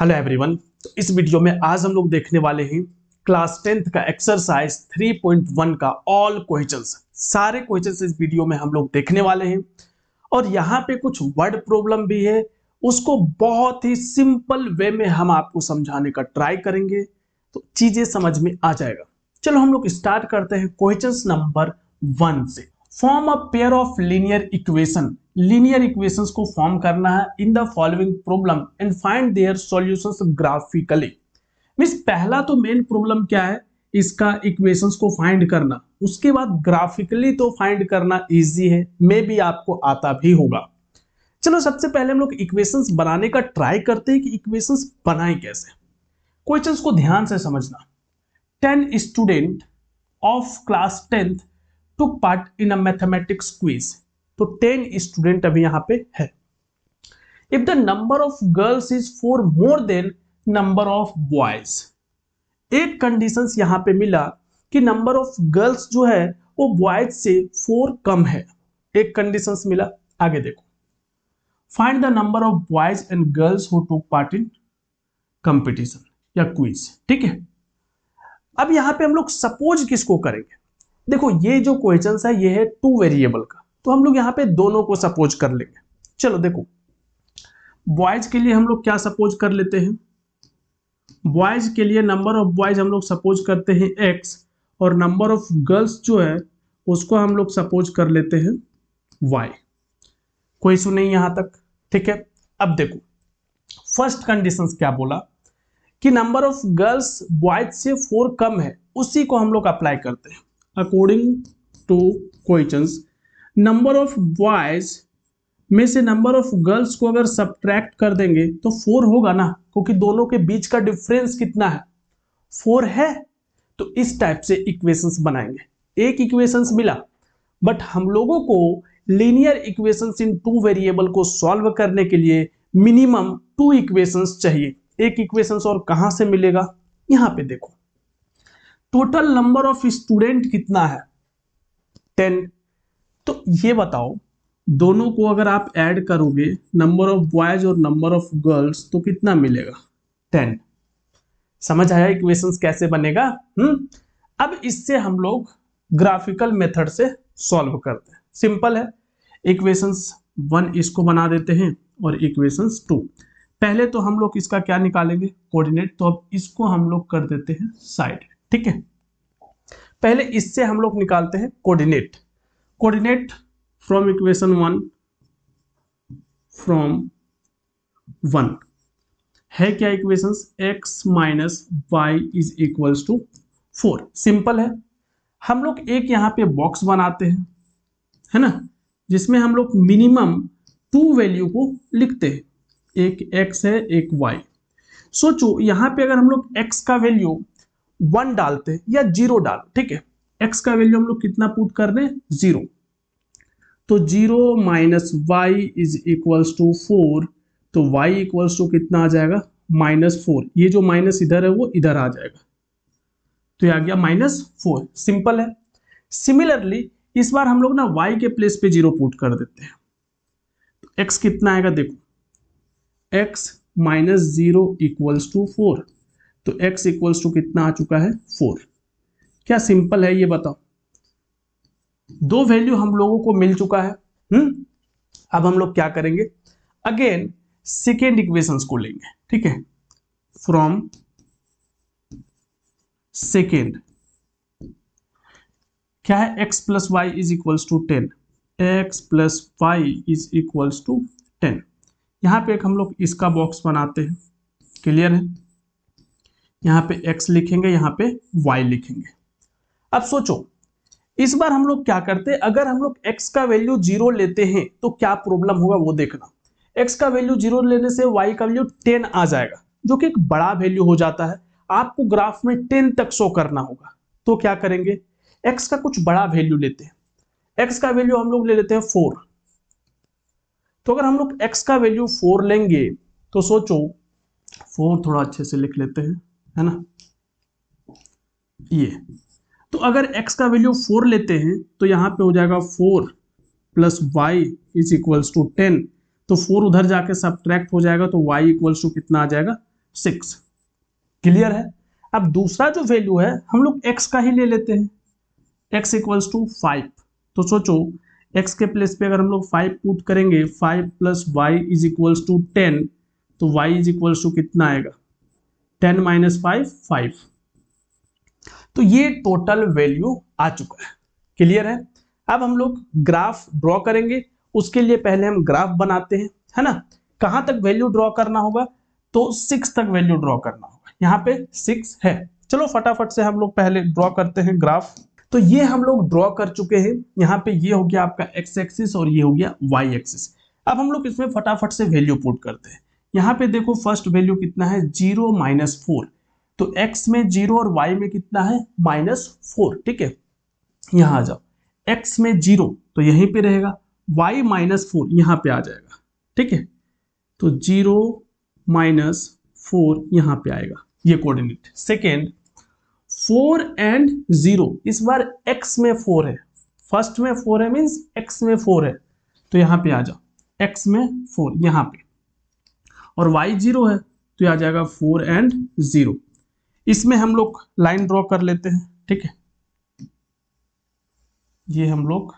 Hello everyone. तो इस video में आज हम लोग देखने वाले हैं क्लास 10th का एक्सरसाइज 3.1 का ऑल क्वेश्चंस। सारे क्वेश्चंस इस वीडियो में हम लोग देखने वाले हैं और यहाँ पे कुछ वर्ड प्रॉब्लम भी है, उसको बहुत ही सिंपल वे में हम आपको समझाने का ट्राई करेंगे तो चीजें समझ में आ जाएगा। चलो हम लोग स्टार्ट करते हैं क्वेश्चंस नंबर 1 से। Form a pair of linear equation. Linear equations को फॉर्म करना है in the following problem and find their solutions graphically. Means पहला तो मेन प्रॉब्लम क्या है, इसका इक्वेशंस को फाइंड करना, उसके बाद ग्राफिकली तो फाइंड करना इजी है, मे बी आपको आता भी होगा। चलो सबसे पहले हम लोग इक्वेशंस बनाने का ट्राई करते हैं कि इक्वेशंस बनाएं कैसे। क्वेश्चंस को ध्यान से समझना। 10 student of class 10th took part in a mathematics quiz। तो 10 स्टूडेंट अभी यहां पे है। If the number of girls is 4 more than number of boys, एक कंडीशंस यहां पे मिला कि नंबर ऑफ गर्ल्स जो है वो बॉयज से 4 कम है। एक कंडीशंस मिला। आगे देखो, find the number of boys and girls who took part in competition या क्विज। ठीक है, अब यहां पे हम लोग सपोज किसको करेंगे। देखो ये जो क्वेश्चन है ये है 2 वेरिएबल का, तो हम लोग यहाँ पे दोनों को सपोज कर लेंगे। चलो देखो, बॉयज के लिए हम लोग क्या सपोज कर लेते हैं, बॉयज के लिए नंबर ऑफ बॉयज हम लोग सपोज करते हैं x और नंबर ऑफ गर्ल्स जो है उसको हम लोग सपोज कर लेते हैं y। कोई इशू नहीं यहां तक, ठीक है। अब देखो फर्स्ट कंडीशन क्या बोला कि नंबर ऑफ गर्ल्स बॉयज से 4 कम है, उसी को हम लोग अप्लाई करते हैं। According two questions, number of boys में से नंबर ऑफ गर्ल्स को अगर सब्ट्रैक्ट कर देंगे तो 4 होगा ना, क्योंकि दोनों के बीच का डिफरेंस कितना है, 4 है। तो इस टाइप से इक्वेशंस बनाएंगे। एक इक्वेशंस मिला, बट हम लोगों को लीनियर इक्वेशंस इन 2 वेरिएबल को सॉल्व करने के लिए मिनिमम 2 इक्वेशंस चाहिए। एक इक्वेशंस और कहां से मिलेगा, यहां पे देखो टोटल नंबर ऑफ स्टूडेंट कितना है 10। तो ये बताओ दोनों को अगर आप ऐड करोगे नंबर ऑफ बॉयज और नंबर ऑफ गर्ल्स तो कितना मिलेगा 10। समझ आया इक्वेशंस कैसे बनेगा। अब इससे हम लोग ग्राफिकल मेथड से सॉल्व करते हैं। सिंपल है, इक्वेशंस 1 इसको बना देते हैं और इक्वेशंस 2। पहले तो हम लोग इसका क्या निकालेंगे, कोऑर्डिनेट। तो अब इसको हम लोग कर देते हैं साइड, ठीक है। पहले इससे हम लोग निकालते हैं coordinate. Coordinate from equation 1 from 1 है क्या equations, x minus y is equals to 4। सिंपल है। हम लोग एक यहाँ पे बॉक्स बनाते हैं, है ना, जिसमें हम लोग मिनिमम 2 वैल्यू को लिखते हैं। एक x है, एक y। सोचो यहाँ पे अगर हम लोग x का वैल्यू 1 डालते या 0 डाल, ठीक है, x का वैल्यू हम लोग कितना पुट कर रहे हैं, 0। तो 0 minus y is equals to 4। तो y इक्वल्स टू कितना आ जाएगा, -4। ये जो माइनस इधर है वो इधर आ जाएगा, तो ये आ गया -4। सिंपल है। सिमिलरली इस बार हम लोग ना y के प्लेस पे 0 पुट कर देते हैं। तो x कितना आएगा, देखो x माइनस 0 इक्वल्स टू 4। तो x इक्वल्स टू कितना आ चुका है, 4। क्या सिंपल है ये बताओ। 2 वैल्यू हम लोगों को मिल चुका है। अब हम लोग क्या करेंगे, अगेन सेकेंड इक्वेशंस को लेंगे, ठीक है। फ्रॉम सेकेंड क्या है, x plus y is equals to 10। x plus y is equals to 10। यहां पे एक हम लोग इसका बॉक्स बनाते हैं, क्लियर है। यहां पे x लिखेंगे, यहां पे y लिखेंगे। अब सोचो इस बार हम लोग क्या करते हैं, अगर हम लोग x का वैल्यू 0 लेते हैं तो क्या प्रॉब्लम होगा वो देखना। x का वैल्यू 0 लेने से y का वैल्यू 10 आ जाएगा, जो कि एक बड़ा वैल्यू हो जाता है। आपको ग्राफ में 10 तक शो करना होगा। तो क्या करेंगे, x का कुछ बड़ा वैल्यू लेते हैं। x का वैल्यू हम लोग ले लेते हैं 4। तो अगर हम लोग x का वैल्यू 4 लेंगे तो सोचो 4 थोड़ा अच्छे से लिख लेते हैं, है ना, ये। तो अगर x का वैल्यू 4 लेते हैं तो यहाँ पे हो जाएगा 4 plus y is equals to 10। तो 4 उधर जाके सब्ट्रैक्ट हो जाएगा, तो y इक्वल्स टू कितना आ जाएगा, 6। क्लियर है। अब दूसरा जो वैल्यू है हम लोग x का ही ले लेते हैं, x इक्वल्स टू 5। तो सोचो x के प्लेस पे अगर हम लोग 5 पुट करेंगे, 5 plus y is equals to 10, तो y इज इक्वल्स टू कितना आएगा, 10 माइनस 5 5। तो ये टोटल वैल्यू आ चुका है। क्लियर है। अब हम लोग ग्राफ ड्रॉ करेंगे, उसके लिए पहले हम ग्राफ बनाते हैं, है ना। कहां तक वैल्यू ड्रॉ करना होगा, तो 6 तक वैल्यू ड्रॉ करना होगा। यहाँ पे 6 है। चलो फटाफट से हम लोग पहले ड्रॉ करते हैं ग्राफ। तो ये हम लोग ड्रॉ कर चुके हैं। यहाँ पे ये हो गया आपका x एक्सिस और ये हो गया y एक्सिस। अब हम लोग इसमें फटाफट से वैल्यू पुट करते हैं। यहाँ पे देखो फर्स्ट वैल्यू कितना है, 0 माइनस 4। तो x में 0 और y में कितना है, -4। ठीक है, यहाँ आ जाओ, x में 0 तो यहीं पे रहेगा, y माइनस 4 यहाँ पे आ जाएगा। ठीक है, तो 0 माइनस 4 यहाँ पे आएगा, ये कोऑर्डिनेट। सेकेंड 4 एंड 0, इस बार x में 4 है, फर्स्ट में 4 है मीन्स x में 4 है, तो यहाँ पे आ जाओ, x में 4 यहाँ पे, और y 0 है तो आ जाएगा 4 एंड 0। इसमें हम लोग लाइन ड्रॉ कर लेते हैं। ठीक है, ये हम लोग,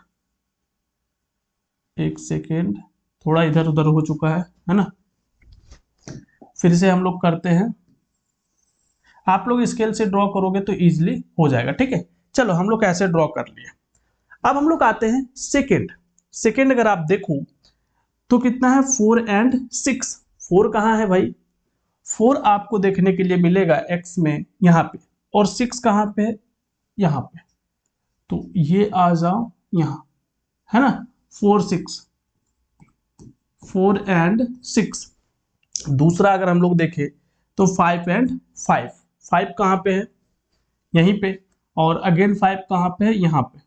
एक सेकेंड, थोड़ा इधर उधर हो चुका है ना। फिर से हम लोग करते हैं, आप लोग स्केल से ड्रॉ करोगे तो इजीली हो जाएगा। ठीक है, चलो हम लोग ऐसे ड्रॉ कर लिए। अब हम लोग आते हैं सेकेंड अगर आप देखो तो कितना है, 4 एंड 6। 4 कहाँ है भाई, 4 आपको देखने के लिए मिलेगा x में यहाँ पे, और 6 कहाँ पे है, यहाँ पे। तो ये आ जाओ यहाँ, है ना, 4 एंड 6। दूसरा अगर हम लोग देखें तो 5 एंड 5। 5 कहाँ पे है, यहीं पे, और अगेन 5 कहाँ पे है, यहाँ पे।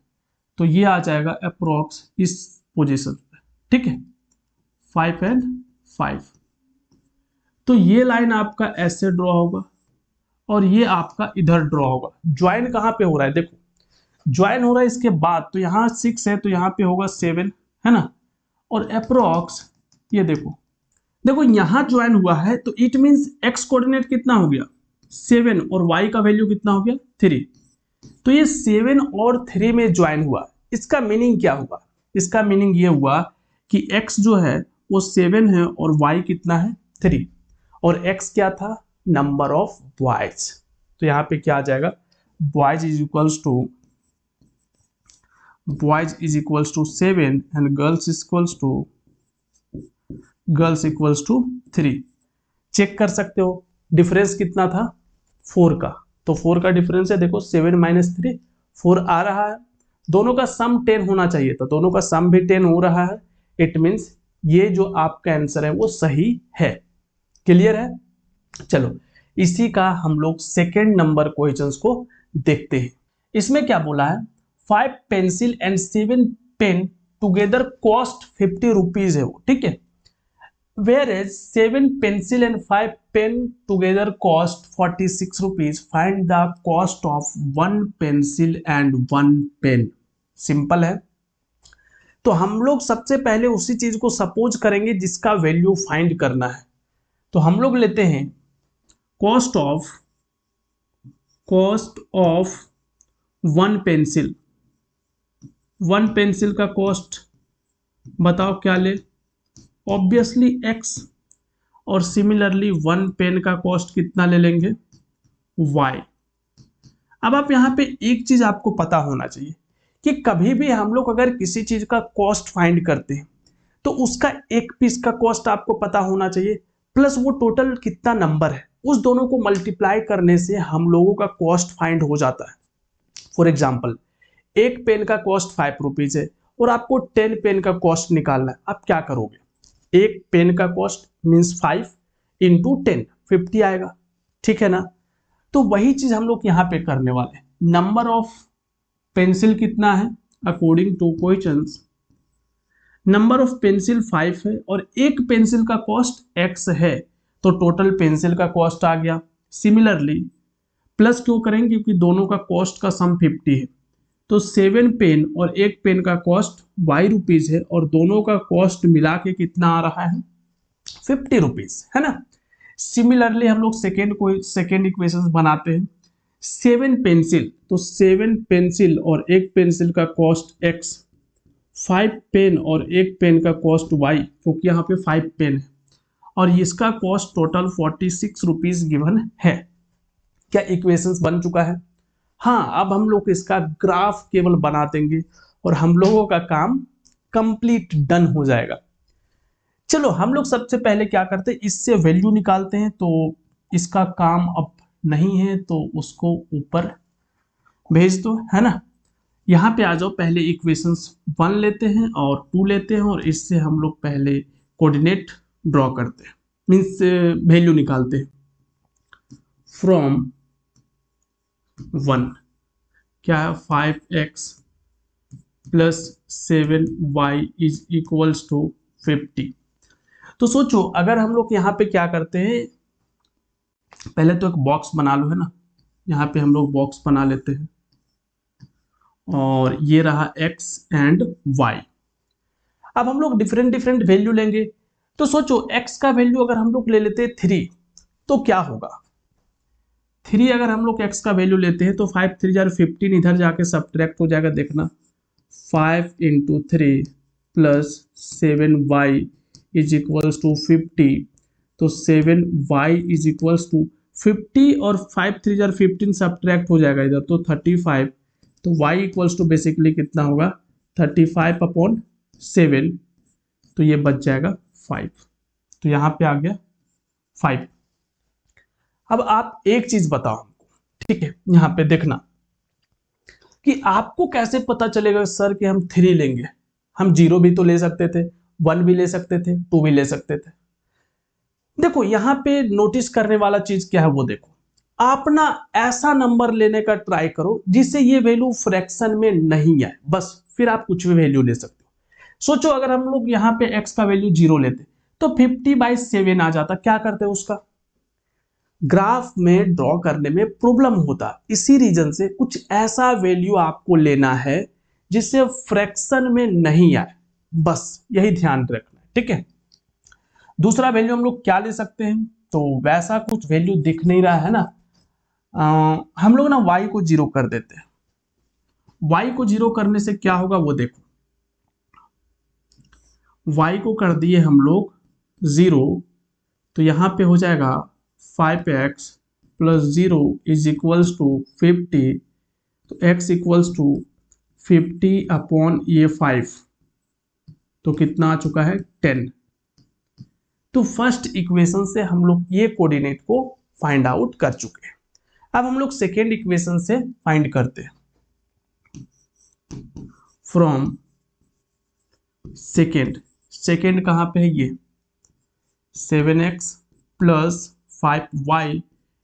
तो ये आ जाएगा अप्रोक्स इस पोजीशन पे। ठीक है, 5 एंड 5। तो ये लाइन आपका ऐसे ड्रॉ होगा और ये आपका इधर ड्रॉ होगा। ज्वाइन कहाँ पे हो रहा है, देखो ज्वाइन हो रहा है इसके बाद, तो यहाँ 6 है तो यहाँ पे होगा 7, है ना। और अप्रोक्स ये देखो यहाँ ज्वाइन हुआ है, तो इट मींस x कोऑर्डिनेट कितना हो गया, 7, और y का वैल्यू कितना हो गया, 3। तो ये 7 और 3 में ज्वाइन हुआ। इसका मीनिंग क्या हुआ, इसका मीनिंग ये हुआ कि x जो है वो 7 है और y कितना है, 3, और x क्या था, नंबर ऑफ बॉयज। तो यहाँ पे क्या आ जाएगा, boys is equals to 7 and girls equals to 3। Check कर सकते हो डिफरेंस कितना था, 4 का। तो 4 का डिफरेंस है, देखो 7 माइनस 3 4 आ रहा है। दोनों का सम 10 होना चाहिए था, दोनों का सम भी 10 हो रहा है। इट मींस ये जो आपका आंसर है वो सही है। क्लियर है। चलो इसी का हम लोग सेकेंड नंबर क्वेश्चंस को देखते हैं। इसमें क्या बोला है, 5 pencil and 7 pen together cost 50 rupees है वो। ठीक है, whereas 7 pencil and 5 pen together cost 46 rupees. Find the cost of 1 pencil and 1 pen. Simple है। तो हम लोग सबसे पहले उसी चीज को सपोज करेंगे जिसका वैल्यू फाइंड करना है। तो हम लोग लेते हैं कॉस्ट ऑफ 1 पेंसिल। 1 पेंसिल का कॉस्ट बताओ क्या ले, ऑब्वियसली x, और सिमिलरली 1 पेन का कॉस्ट कितना ले लेंगे, y। अब आप यहाँ पे एक चीज आपको पता होना चाहिए कि कभी भी हम लोग अगर किसी चीज का कॉस्ट फाइंड करते हैं तो उसका एक पीस का कॉस्ट आपको पता होना चाहिए, प्लस वो टोटल कितना नंबर है, उस दोनों को मल्टीप्लाई करने से हम लोगों का कॉस्ट फाइंड हो जाता है। फॉर एग्जाम्पल, एक पेन का कॉस्ट 5 रुपीज है और आपको 10 पेन का कॉस्ट निकालना है। आप क्या करोगे, एक पेन का कॉस्ट मीन्स 5 इंटू 10 50 आएगा। ठीक है ना। तो वही चीज हम लोग यहाँ पे करने वाले हैं। नंबर ऑफ पेंसिल कितना है, according two questions number of pencil 5 है और एक पेंसिल का कॉस्ट x है, तो टोटल पेंसिल का कॉस्ट आ गया। सिमिलरली प्लस क्यों करेंगे, क्योंकि दोनों का कॉस्ट का सम 50 है, तो 7 पेन और एक पेन का कॉस्ट y रुपीज है और दोनों का कॉस्ट मिला के कितना आ रहा है, 50 रुपीज, है ना। सिमिलरली हम लोग सेकेंड इक्वेशन बनाते हैं। 7 पेंसिल, तो 7 पेंसिल और एक पेंसिल का कॉस्ट x, 5 पेन और एक पेन का कॉस्ट y, क्योंकि यहाँ पे 5 पेन है और इसका कॉस्ट टोटल 46 रुपीज गिवन है। क्या इक्वेशंस बन चुका है? हाँ, अब हम लोग इसका ग्राफ केवल बना देंगे और हम लोगों का काम कंप्लीट डन हो जाएगा। चलो हम लोग सबसे पहले क्या करते हैं, इससे वैल्यू निकालते हैं। तो इसका काम अब नहीं है तो उसको ऊपर भेज दो, है ना। यहाँ पे आ जाओ, पहले इक्वेशंस 1 लेते हैं और 2 लेते हैं और इससे हम लोग पहले कोऑर्डिनेट ड्रॉ करते हैं, मीन्स वैल्यू निकालते हैं। फ्रॉम 1 क्या है, 5x plus 7y is equals to 50। तो सोचो अगर हम लोग यहाँ पे क्या करते हैं, पहले तो एक बॉक्स बना लो, है ना। यहाँ पे हम लोग बॉक्स बना लेते हैं और ये रहा x एंड y। अब हम लोग डिफरेंट डिफरेंट वैल्यू लेंगे। तो सोचो x का वैल्यू अगर हम लोग ले लेते हैं 3, तो क्या होगा। 3 अगर हम लोग x का वैल्यू लेते हैं तो 5 3 जार 15, इधर जाके सब्ट्रैक्ट हो जाएगा, देखना 5 into 3 plus 7y is equals to 50। तो 7y इज इक्वल्स टू 50 और 5 3 जार 15 सब्ट्रैक्ट हो जाएगा इधर, तो 35। तो y इक्वल्स टू बेसिकली कितना होगा, 35/7। तो ये बच जाएगा 5। तो यहाँ पे आ गया 5। अब आप एक चीज बताओ हमको, ठीक है, यहाँ पे देखना कि आपको कैसे पता चलेगा सर कि हम 3 लेंगे। हम 0 भी तो ले सकते थे, 1 भी ले सकते थे, 2 भी ले सकते थे। देखो यहाँ पे नोटिस करने वाला चीज क्या है वो देखो, आप ना ऐसा नंबर लेने का ट्राई करो जिससे ये वैल्यू फ्रैक्शन में नहीं आए, बस फिर आप कुछ भी वैल्यू ले सकते हो। सोचो अगर हम लोग यहाँ पे x का वैल्यू 0 लेते तो 50/7 आ जाता, क्या करते उसका ग्राफ में ड्रॉ करने में प्रॉब्लम होता। इसी रीजन से कुछ ऐसा वैल्यू आपको लेना है जिससे फ्रैक्शन में नहीं आए, बस यही ध्यान रखना है, ठीक है। दूसरा वैल्यू हम लोग क्या ले सकते हैं, तो वैसा कुछ वैल्यू दिख नहीं रहा है ना। हम लोग ना y को 0 कर देते हैं। y को 0 करने से क्या होगा वो देखो, y को कर दिए हम लोग 0, तो यहां पे हो जाएगा 5x plus 0 is equals to 50। तो x इक्वल्स टू 50/5, तो कितना आ चुका है 10। तो फर्स्ट इक्वेशन से हम लोग ये कोऑर्डिनेट को फाइंड आउट कर चुके हैं। अब हम लोग सेकेंड इक्वेशन से फाइंड करते हैं। फ्रॉम सेकेंड कहां पे है, ये 7x plus 5y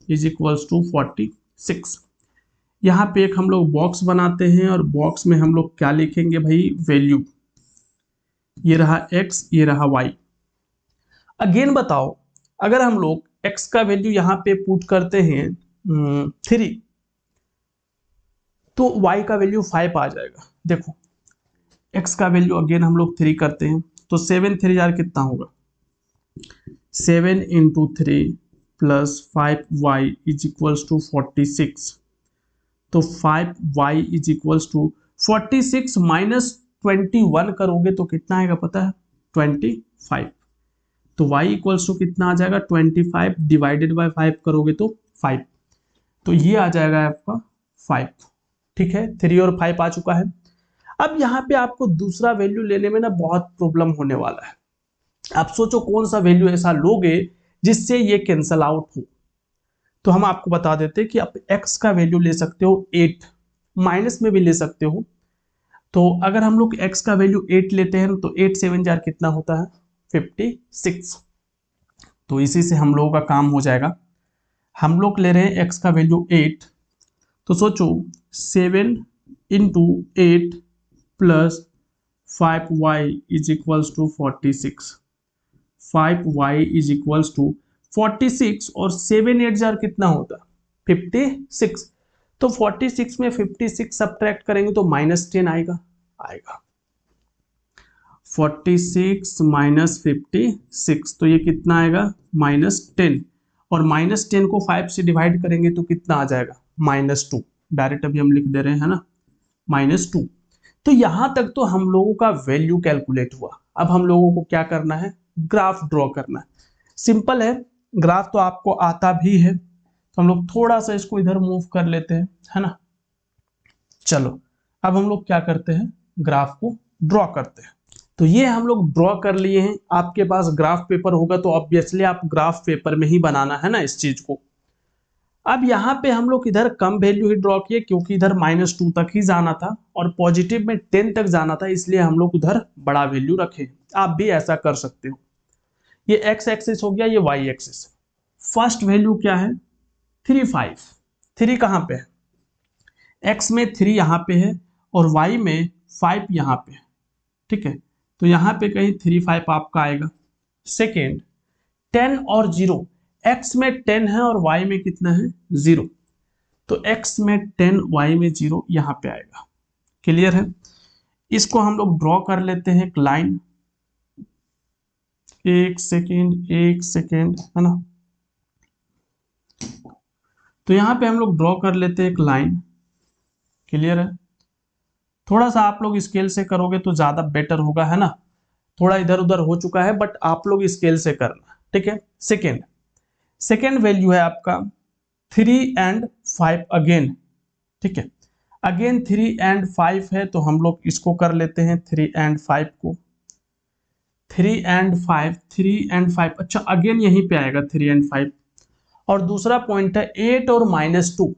is equals to 46। यहाँ पे एक हम लोग बॉक्स बनाते हैं और बॉक्स में हम लोग क्या लिखेंगे भाई, वैल्यू। ये रहा x, ये रहा y। अगेन बताओ अगर हम लोग x का वैल्यू यहाँ पे पुट करते हैं 3, तो y का वैल्यू 5 आ जाएगा। देखो x का वैल्यू अगेन हम लोग 3 करते हैं तो 7 3 जार कितना होगा, 7 into 3 plus 5y is equals to 46। तो 5y is equals to 46 minus 21 करोगे तो कितना आएगा पता है, 25। तो y इक्वल्स टू कितना आ जाएगा, 25 डिवाइडेड बाय 5 करोगे तो 5। तो ये आ जाएगा आपका 5, ठीक है। 3 और 5 आ चुका है। अब यहाँ पे आपको दूसरा वैल्यू लेने में ना बहुत प्रॉब्लम होने वाला है। आप सोचो कौन सा वैल्यू ऐसा लोगे जिससे ये कैंसल आउट हो। तो हम आपको बता देते हैं कि आप x का वैल्यू ले सकते हो 8, माइनस में भी ले सकते हो। तो अगर हम लोग x का वैल्यू 8 लेते हैं तो 8 7 जार कितना होता है, 56। तो इसी से हम लोगों का काम हो जाएगा। हम लोग ले रहे हैं x का वैल्यू 8, तो सोचो 7 into 8 plus 5y is equals to 46। 5y is equals to 46 और 7 8 जार कितना होता, 56। तो 46 में 56 सब्ट्रैक्ट करेंगे तो -10 आएगा। 46 माइनस 56, तो ये कितना आएगा, -10। और -10 को 5 से डिवाइड करेंगे तो कितना आ जाएगा, -2। डायरेक्ट अभी हम लिख दे रहे हैं ना, -2। तो यहां तक तो हम लोगों का वैल्यू कैलकुलेट हुआ। अब हम लोगों को क्या करना है, ग्राफ ड्रॉ करना है। सिंपल है, ग्राफ तो आपको आता भी है, तो हम लोग थोड़ा सा इसको इधर मूव कर लेते हैं, है ना। चलो अब हम लोग क्या करते हैं, ग्राफ को ड्रॉ करते हैं। तो ये हम लोग ड्रॉ कर लिए हैं। आपके पास ग्राफ पेपर होगा तो ऑब्वियसली आप ग्राफ पेपर में ही बनाना है ना इस चीज को। अब यहाँ पे हम लोग इधर कम वैल्यू ही ड्रॉ किए क्योंकि इधर -2 तक ही जाना था और पॉजिटिव में 10 तक जाना था, इसलिए हम लोग उधर बड़ा वैल्यू रखे। आप भी ऐसा कर सकते हो। ये x एक्सिस हो गया, ये y एक्सिस। फर्स्ट वैल्यू क्या है, 3, 5। 3 कहाँ पे है, x में 3 यहाँ पे है और y में 5 यहाँ पे है, ठीक है। तो यहाँ पे कहीं 3, 5 आपका आएगा। सेकेंड 10 और 0, x में 10 है और y में कितना है, 0। तो x में 10, y में 0 यहाँ पे आएगा। क्लियर है। इसको हम लोग ड्रॉ कर लेते हैं एक लाइन। एक सेकेंड है ना। तो यहाँ पे हम लोग ड्रॉ कर लेते हैं एक लाइन। क्लियर है। थोड़ा सा आप लोग स्केल से करोगे तो ज्यादा बेटर होगा, है ना। थोड़ा इधर उधर हो चुका है बट आप लोग स्केल से करना, ठीक है। सेकेंड वैल्यू है आपका 3 and 5 अगेन, ठीक है। अगेन 3 and 5 है तो हम लोग इसको कर लेते हैं 3 and 5 को। 3 and 5, अच्छा अगेन यहीं पे आएगा 3 and 5। और दूसरा पॉइंट है 8 और -2।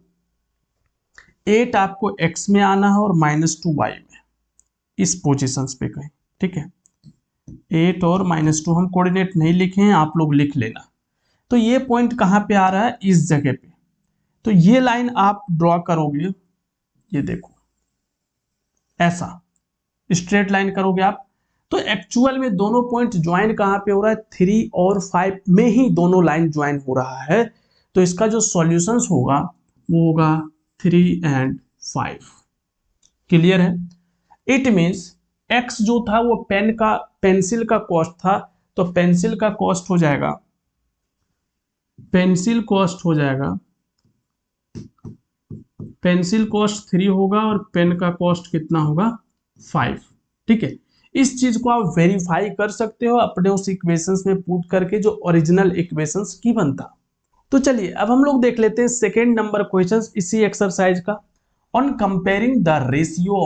8 आपको x में आना है और -2 y में, इस पोजीशंस पे कहीं, ठीक है। 8 और -2 हम कोऑर्डिनेट नहीं लिखे हैं, आप लोग लिख लेना। तो ये पॉइंट कहाँ पे आ रहा है, इस जगह पे। तो ये लाइन आप ड्रॉ करोगे, ये देखो ऐसा स्ट्रेट लाइन करोगे आप। तो एक्चुअल में दोनों पॉइंट ज्वाइन कहाँ पे हो रहा है, 3 और 5 में ही दोनों लाइन ज्वाइन हो रहा है। तो इसका जो सॉल्यूशंस होगा वो होगा 3 and 5। क्लियर है। इट मीन्स x जो था वो पेंसिल का कॉस्ट था, तो पेंसिल कॉस्ट हो जाएगा 3 होगा और पेन का कॉस्ट कितना होगा, 5, ठीक है। इस चीज को आप वेरीफाई कर सकते हो अपने उस इक्वेशंस में पुट करके जो ओरिजिनल इक्वेशंस की बनता। तो चलिए अब हम लोग देख लेते हैं सेकेंड नंबर क्वेश्चन इसी एक्सरसाइज का। On comparing the ratio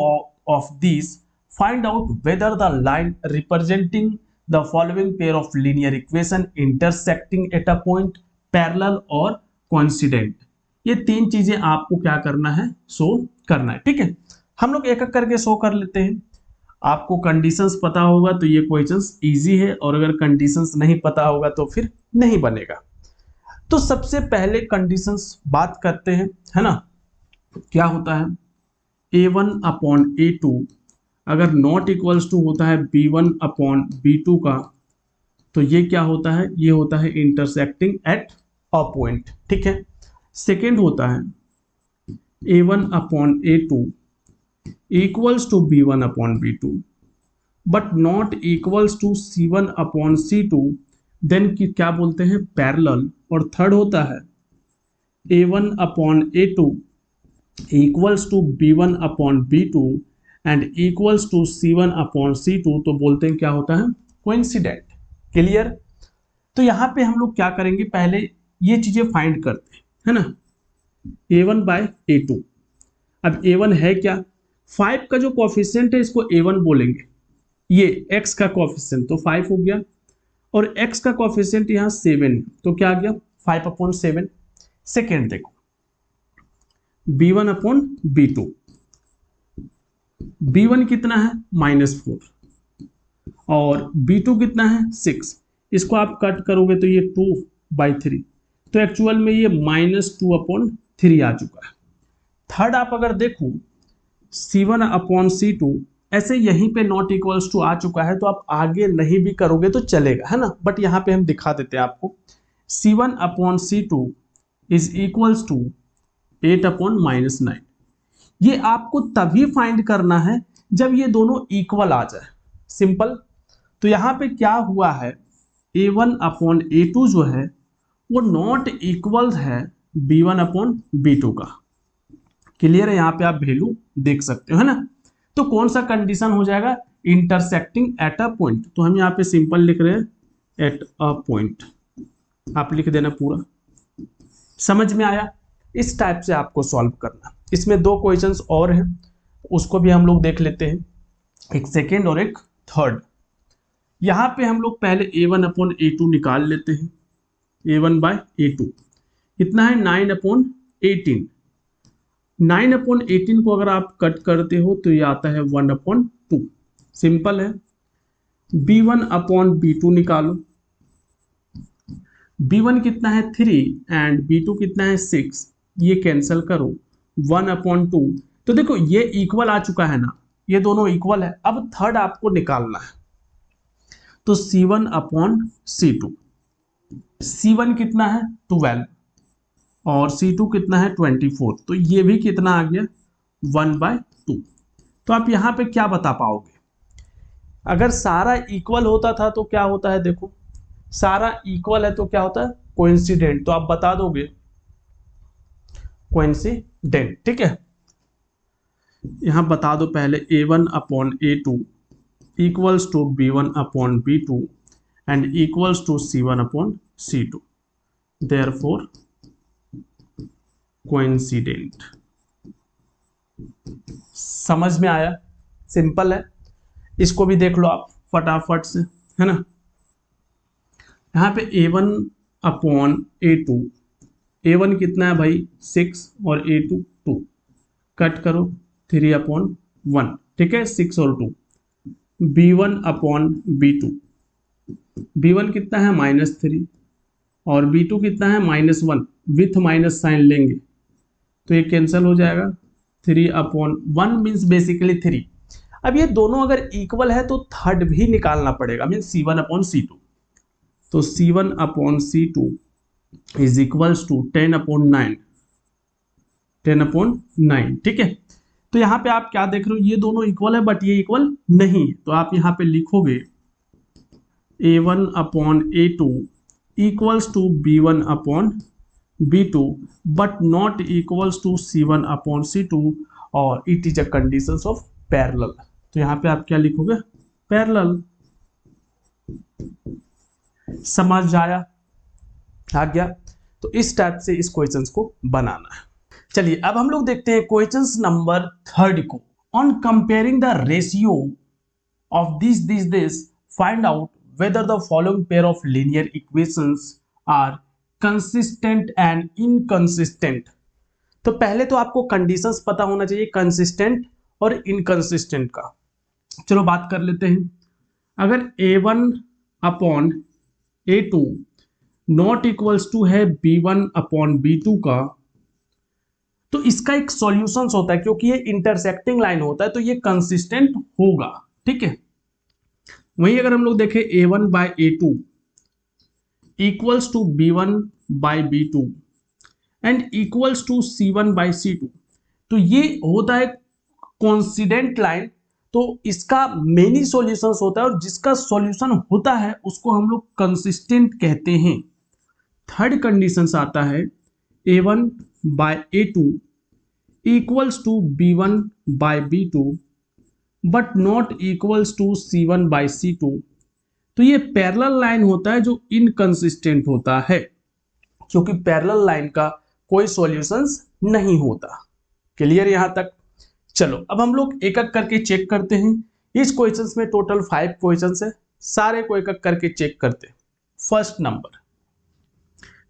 of this find out whether the line representing the following pair of linear equation intersecting at a point parallel और कोइंसिडेंट। ये तीन चीजें आपको क्या करना है, शो करना है, ठीक है। हम लोग एक एक करके शो कर लेते हैं। आपको कंडीशंस पता होगा तो ये क्वेश्चंस इजी है, और अगर कंडीशंस नहीं पता होगा तो फिर नहीं बनेगा। तो सबसे पहले कंडीशंस बात करते हैं, है ना। क्या होता है, a1/a2 अगर नॉट इक्वल्स टू होता है b1/b2 का, तो ये क्या होता है, ये होता है इंटरसेक्टिंग एट अ पॉइंट, ठीक है। सेकेंड होता है a1/a2 equals to b1/b2 but not equals to c1/c2, then क्या बोलते हैं, पैरेलल। और थर्ड होता है a1/a2 equals to b1/b2 and equals to c1/c2, तो बोलते हैं क्या होता है, कोइंसिडेंट। क्लियर। तो यहां पे हम लोग क्या करेंगे, पहले ये चीजें फाइंड करते हैं, है ना। a1/a2, अब a1 है क्या, 5 का जो कोफिशिएंट है इसको a1 बोलेंगे। ये x का कोफिशिएंट तो 5 हो गया, और x का कोफिशिएंट यहाँ 7, तो क्या आ गया 5/7। सेकेंड देखो b1/b2, b1 कितना है -4 और b2 कितना है 6। इसको आप कट करोगे तो ये 2/3, तो एक्चुअल में ये -2/3 आ चुका है। थर्ड आप अगर देखो c1/c2, ऐसे यहीं पे नॉट इक्वल्स टू आ चुका है, तो आप आगे नहीं भी करोगे तो चलेगा, है ना। बट यहाँ पे हम दिखा देते हैं आपको, c1/c2 इज इक्वल्स टू 8/-9। ये आपको तभी फाइंड करना है जब ये दोनों इक्वल आ जाए, सिंपल। तो यहाँ पे क्या हुआ है, a1/a2 जो है वो नॉट इक्वल है B1/B2 का। क्लियर है, यहाँ पे आप वैल्यू देख सकते हो, है ना। तो कौन सा कंडीशन हो जाएगा, इंटरसेक्टिंग एट अ पॉइंट। तो हम यहाँ पे सिंपल लिख रहे हैं एट अ पॉइंट, आप लिख देना पूरा। समझ में आया, इस टाइप से आपको सॉल्व करना। इसमें दो क्वेश्चंस और हैं, उसको भी हम लोग देख लेते हैं, एक सेकेंड और एक थर्ड। यहाँ पे हम लोग पहले A1/A2 निकाल लेते हैं। A1/A2 कितना है, 9/18। 9/18 को अगर आप कट करते हो तो ये आता है 1/2। सिंपल है। B1/B2 निकालो। B1 कितना है 3 एंड B2 कितना है 6, ये कैंसिल करो 1/2। तो देखो ये इक्वल आ चुका है ना, ये दोनों इक्वल है। अब थर्ड आपको निकालना है, तो C1/C2। C1 कितना है 12 और C2 कितना है 24, तो ये भी कितना आ गया 1/2। तो आप यहाँ पे क्या बता पाओगे, अगर सारा इक्वल होता था तो क्या होता है, देखो सारा इक्वल है तो क्या होता है, कोइंसिडेंट। तो आप बता दोगे कोइंसिडेंट, ठीक है। यहां बता दो पहले A1/A2 equals to B1/B2 and equals to C1/C2, therefore coincident. समझ में आया, सिंपल है। इसको भी देख लो आप फटाफट से, है ना। यहाँ पे A1/A2, A1 कितना है भाई 6 और A2 2, कट करो 3/1, ठीक है 6 और 2। B1/B2, B1 कितना है -3 और B2 कितना है -1, विथ माइनस साइन लेंगे तो ये कैंसिल हो जाएगा। 3/1 मीन्स बेसिकली 3। अब ये दोनों अगर इक्वल है तो थर्ड भी निकालना पड़ेगा, मीन्स C1/C2। तो C1/C2 इज इक्वल्स टू 10/9, 10/9, ठीक है। तो यहाँ पे आप क्या देख रहे हो, ये दोनों इक्वल है बट ये इक्वल नहीं है, तो आप यहाँ पे लिखोगे A1/A2 equals to B1/B2 but not equals to C1/C2 और it is a conditions of parallel. तो यहाँ पे आप क्या लिखोगे, पैरेलल। समझ आया, आ गया। तो इस टाइप से इस क्वेश्चंस को बनाना है। चलिए अब हम लोग देखते हैं क्वेश्चंस नंबर 3 को। On comparing the ratio of this find out whether the following pair of linear equations are consistent and inconsistent. तो पहले तो आपको कंडीशंस पता होना चाहिए कंसिस्टेंट और इनकंसिस्टेंट का। चलो बात कर लेते हैं। अगर A1/A2 नॉट इक्वल्स टू है B1/B2 का, तो इसका एक सॉल्यूशंस होता है, क्योंकि ये इंटरसेक्टिंग लाइन होता है तो ये कंसिस्टेंट होगा, ठीक है। वहीं अगर हम लोग देखें A1/A2 equals to B1/B2 and equals to C1/C2, तो ये होता है कोइंसिडेंट लाइन। तो इसका मेनी सॉल्यूशंस होता है और जिसका सॉल्यूशन होता है उसको हम लोग कंसिस्टेंट कहते हैं। थर्ड कंडीशन आता है A1/A2 equals to B1/B2 but not equals to C1/C2, तो ये पैरेलल लाइन होता है जो इनकंसिस्टेंट होता है, क्योंकि पैरेलल लाइन का कोई सॉल्यूशंस नहीं होता। क्लियर यहां तक। चलो अब हम लोग एक एक करके चेक करते हैं। इस क्वेश्चंस में टोटल 5 क्वेश्चंस है, सारे को एक एक करके चेक करते हैं। फर्स्ट नंबर,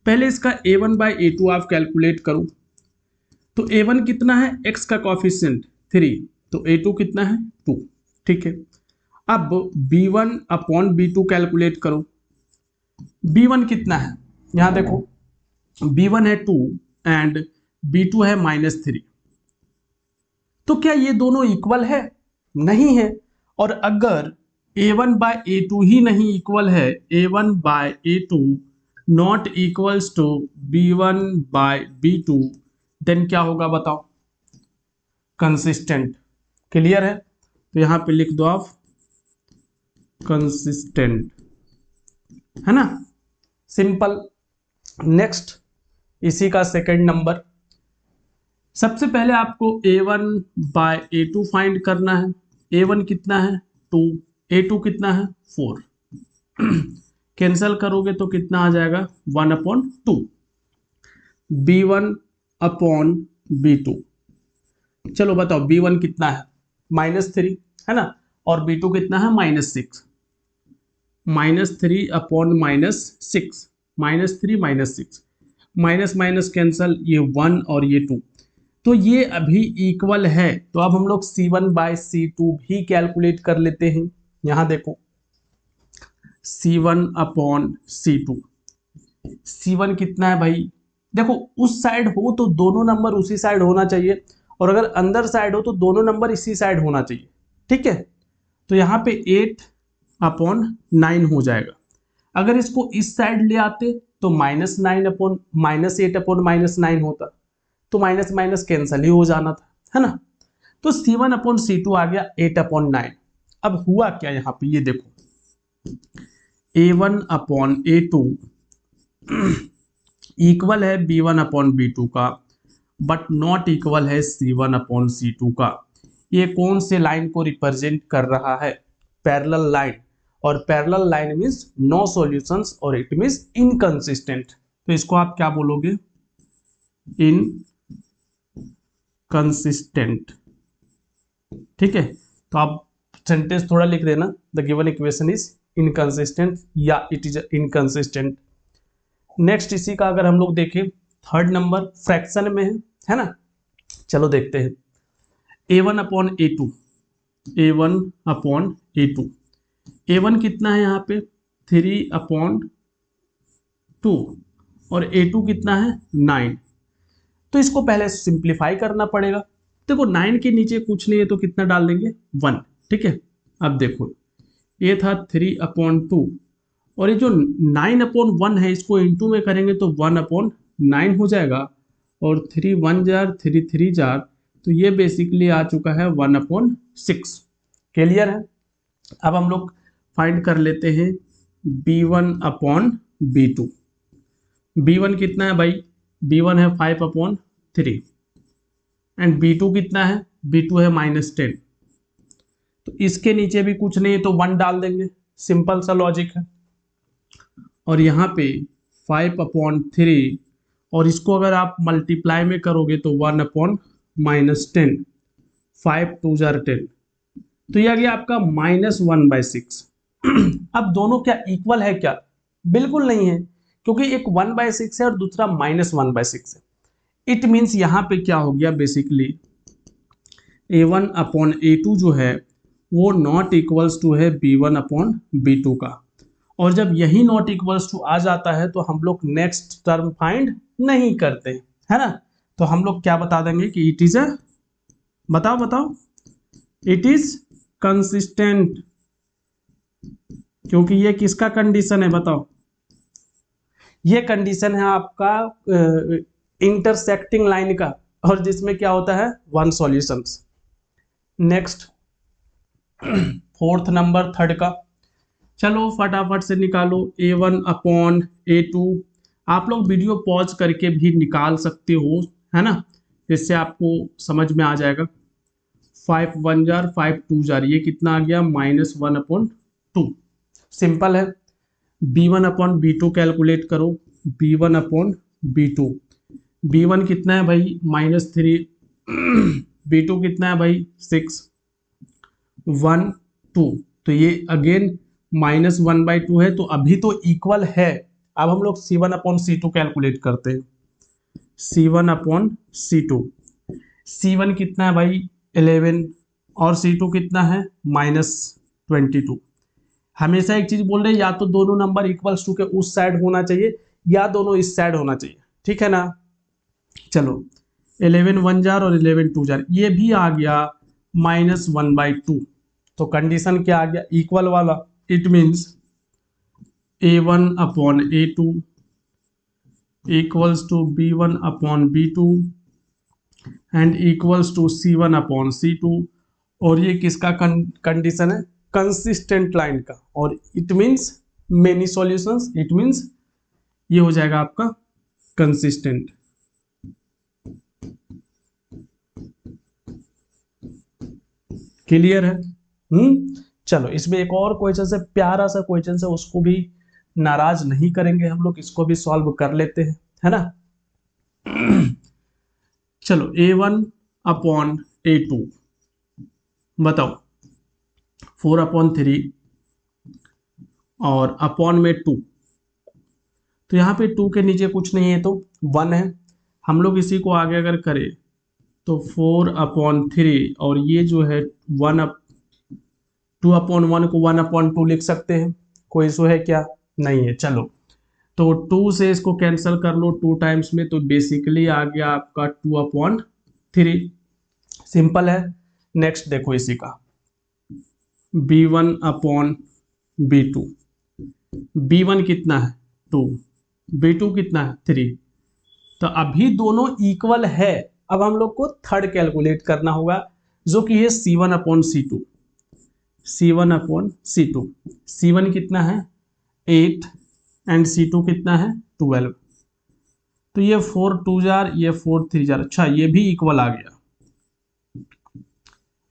पहले इसका A1/A2 आप कैलकुलेट करो। तो A1 कितना है, x का कॉफिशिएंट 3, तो A2 कितना है 2, ठीक है। अब B1/B2 कैलकुलेट करो। B1 कितना है, यहां देखो B1 है 2 एंड B2 है -3, तो क्या ये दोनों इक्वल है, नहीं है। और अगर A1/A2 ही नहीं इक्वल है, A1/A2 not equals to B1/B2, then क्या होगा बताओ, कंसिस्टेंट। क्लियर है, तो यहां पे लिख दो आप कंसिस्टेंट, है ना, सिंपल। नेक्स्ट इसी का सेकंड नंबर, सबसे पहले आपको a1 बाय a2 फाइंड करना है। a1 कितना है 2, a2 कितना है 4, कैंसल करोगे तो कितना आ जाएगा 1/2, b1 अपॉन b2। चलो बताओ b1 कितना है -3 है ना, और b2 कितना है -6, -3 अपॉन -6, -3 -6, माइनस माइनस कैंसल, ये 1 और ये 2, तो ये अभी इक्वल है। तो अब हम लोग C1 बाय C2 भी कैलकुलेट कर लेते हैं। यहां देखो C1 अपॉन C2, C1 कितना है भाई, देखो उस साइड हो तो दोनों नंबर उसी साइड होना चाहिए, और अगर अंदर साइड हो तो दोनों नंबर इसी साइड होना चाहिए, ठीक है। तो यहाँ पे 8/9 हो जाएगा। अगर इसको इस साइड ले आते तो -8/-9 होता, तो माइनस माइनस कैंसल ही हो जाना था, है ना। तो C1/C2 आ गया 8/9। अब हुआ क्या यहाँ पे, ये देखो A1/A2 इक्वल है B1/B2 का, बट नॉट इक्वल है C1/C2 का। ये कौन से लाइन को रिप्रेजेंट कर रहा है, पैरेलल लाइन, और parallel line means no solutions और इट मींस इनकंसिस्टेंट। तो इसको आप क्या बोलोगे, इनकंसिस्टेंट, ठीक है। तो आप सेंटेंस थोड़ा लिख देना, the given equation is inconsistent या इट इज इनकंसिस्टेंट। नेक्स्ट इसी का अगर हम लोग देखें थर्ड नंबर फ्रैक्शन में है ना, चलो देखते हैं। A1/A2, A1/A2, A1 कितना है यहाँ पे 3/2 और A2 कितना है 9। तो इसको पहले सिंप्लीफाई करना पड़ेगा। देखो 9 के नीचे कुछ नहीं है तो कितना डाल देंगे 1, ठीक है। अब देखो ये था 3/2 और ये जो 9/1 है इसको इंटू में करेंगे तो 1/9 हो जाएगा, और 3 1 जार 3 3 जार, तो ये बेसिकली आ चुका है 1/6। क्लियर है। अब हम लोग फाइंड कर लेते हैं B1/B2। B1 कितना है भाई, B1 है 5/3 एंड B2 कितना है, B2 है -10। तो इसके नीचे भी कुछ नहीं है तो 1 डाल देंगे, सिंपल सा लॉजिक है। और यहाँ पे 5/3 और इसको अगर आप मल्टीप्लाई में करोगे तो 1/-10, 5 2 जार 10, तो यह आ गया आपका -1/6। अब दोनों क्या इक्वल है क्या, बिल्कुल नहीं है, क्योंकि एक 1/6 है और दूसरा -1/6 है। इट मीन्स यहाँ पे क्या हो गया, बेसिकली A1/A2 जो है वो नॉट इक्वल्स टू है B1/B2 का, और जब यही नॉट इक्वल्स टू आ जाता है तो हम लोग नेक्स्ट टर्म फाइंड नहीं करते, है ना। तो हम लोग क्या बता देंगे कि इट इज बताओ इट इज कंसिस्टेंट, क्योंकि ये किसका कंडीशन है बताओ, ये कंडीशन है आपका इंटरसेक्टिंग लाइन का, और जिसमें क्या होता है 1 solutions. Next fourth number third का, चलो फटाफट से निकालो A1/A2। आप लोग वीडियो पॉज करके भी निकाल सकते हो, है ना, जिससे आपको समझ में आ जाएगा। 5 1 जार 5 2 जार, ये कितना आ गया -1/2। सिंपल है। B1/B2 कैलकुलेट करो, B1/B2, B1 कितना है भाई -3, B2 कितना है भाई 6 1 2, तो ये अगेन -1/2 है, तो अभी तो इक्वल है। अब हम लोग C1/C2 कैलकुलेट करते हैं। C1/C2, C1 कितना है भाई 11 और C2 कितना है -22। हमेशा एक चीज बोल रहे हैं, या तो दोनों नंबर इक्वल्स टू के उस साइड होना चाहिए या दोनों इस साइड होना चाहिए, ठीक है ना। चलो 11 1 जार और 11 2 जार, ये भी आ गया -1/2। तो कंडीशन क्या आ गया, इक्वल वाला। It means A1/A2 equals to B1/B2 and equals to C1/C2। और ये किसका कंडीशन है, कंसिस्टेंट लाइन का, और it means many solutions, it means ये हो जाएगा आपका कंसिस्टेंट। क्लियर है? चलो इसमें एक और क्वेश्चन है, प्यारा सा क्वेश्चन है, उसको भी नाराज नहीं करेंगे हम लोग, इसको भी सॉल्व कर लेते हैं, है ना। चलो A1/A2 बताओ, 4/3 और अपॉन में 2, तो यहाँ पे 2 के नीचे कुछ नहीं है तो 1 है। हम लोग इसी को आगे अगर करें तो 4/3 और ये जो है 2/1 को 1/2 लिख सकते हैं, कोई इशू है क्या? नहीं है। चलो तो 2 से इसको कैंसिल कर लो 2 टाइम्स में, तो बेसिकली आ गया आपका 2/3। सिंपल है। नेक्स्ट देखो इसी का B1/B2। B1 कितना है 2, B2 कितना है 3, तो अभी दोनों इक्वल है। अब हम लोग को थर्ड कैलकुलेट करना होगा जो कि है C1/C2। C1/C2, C1 कितना है 8 एंड C2 कितना है 12, तो ये 4 2 जार, ये 4 3 जार, अच्छा ये भी इक्वल आ गया,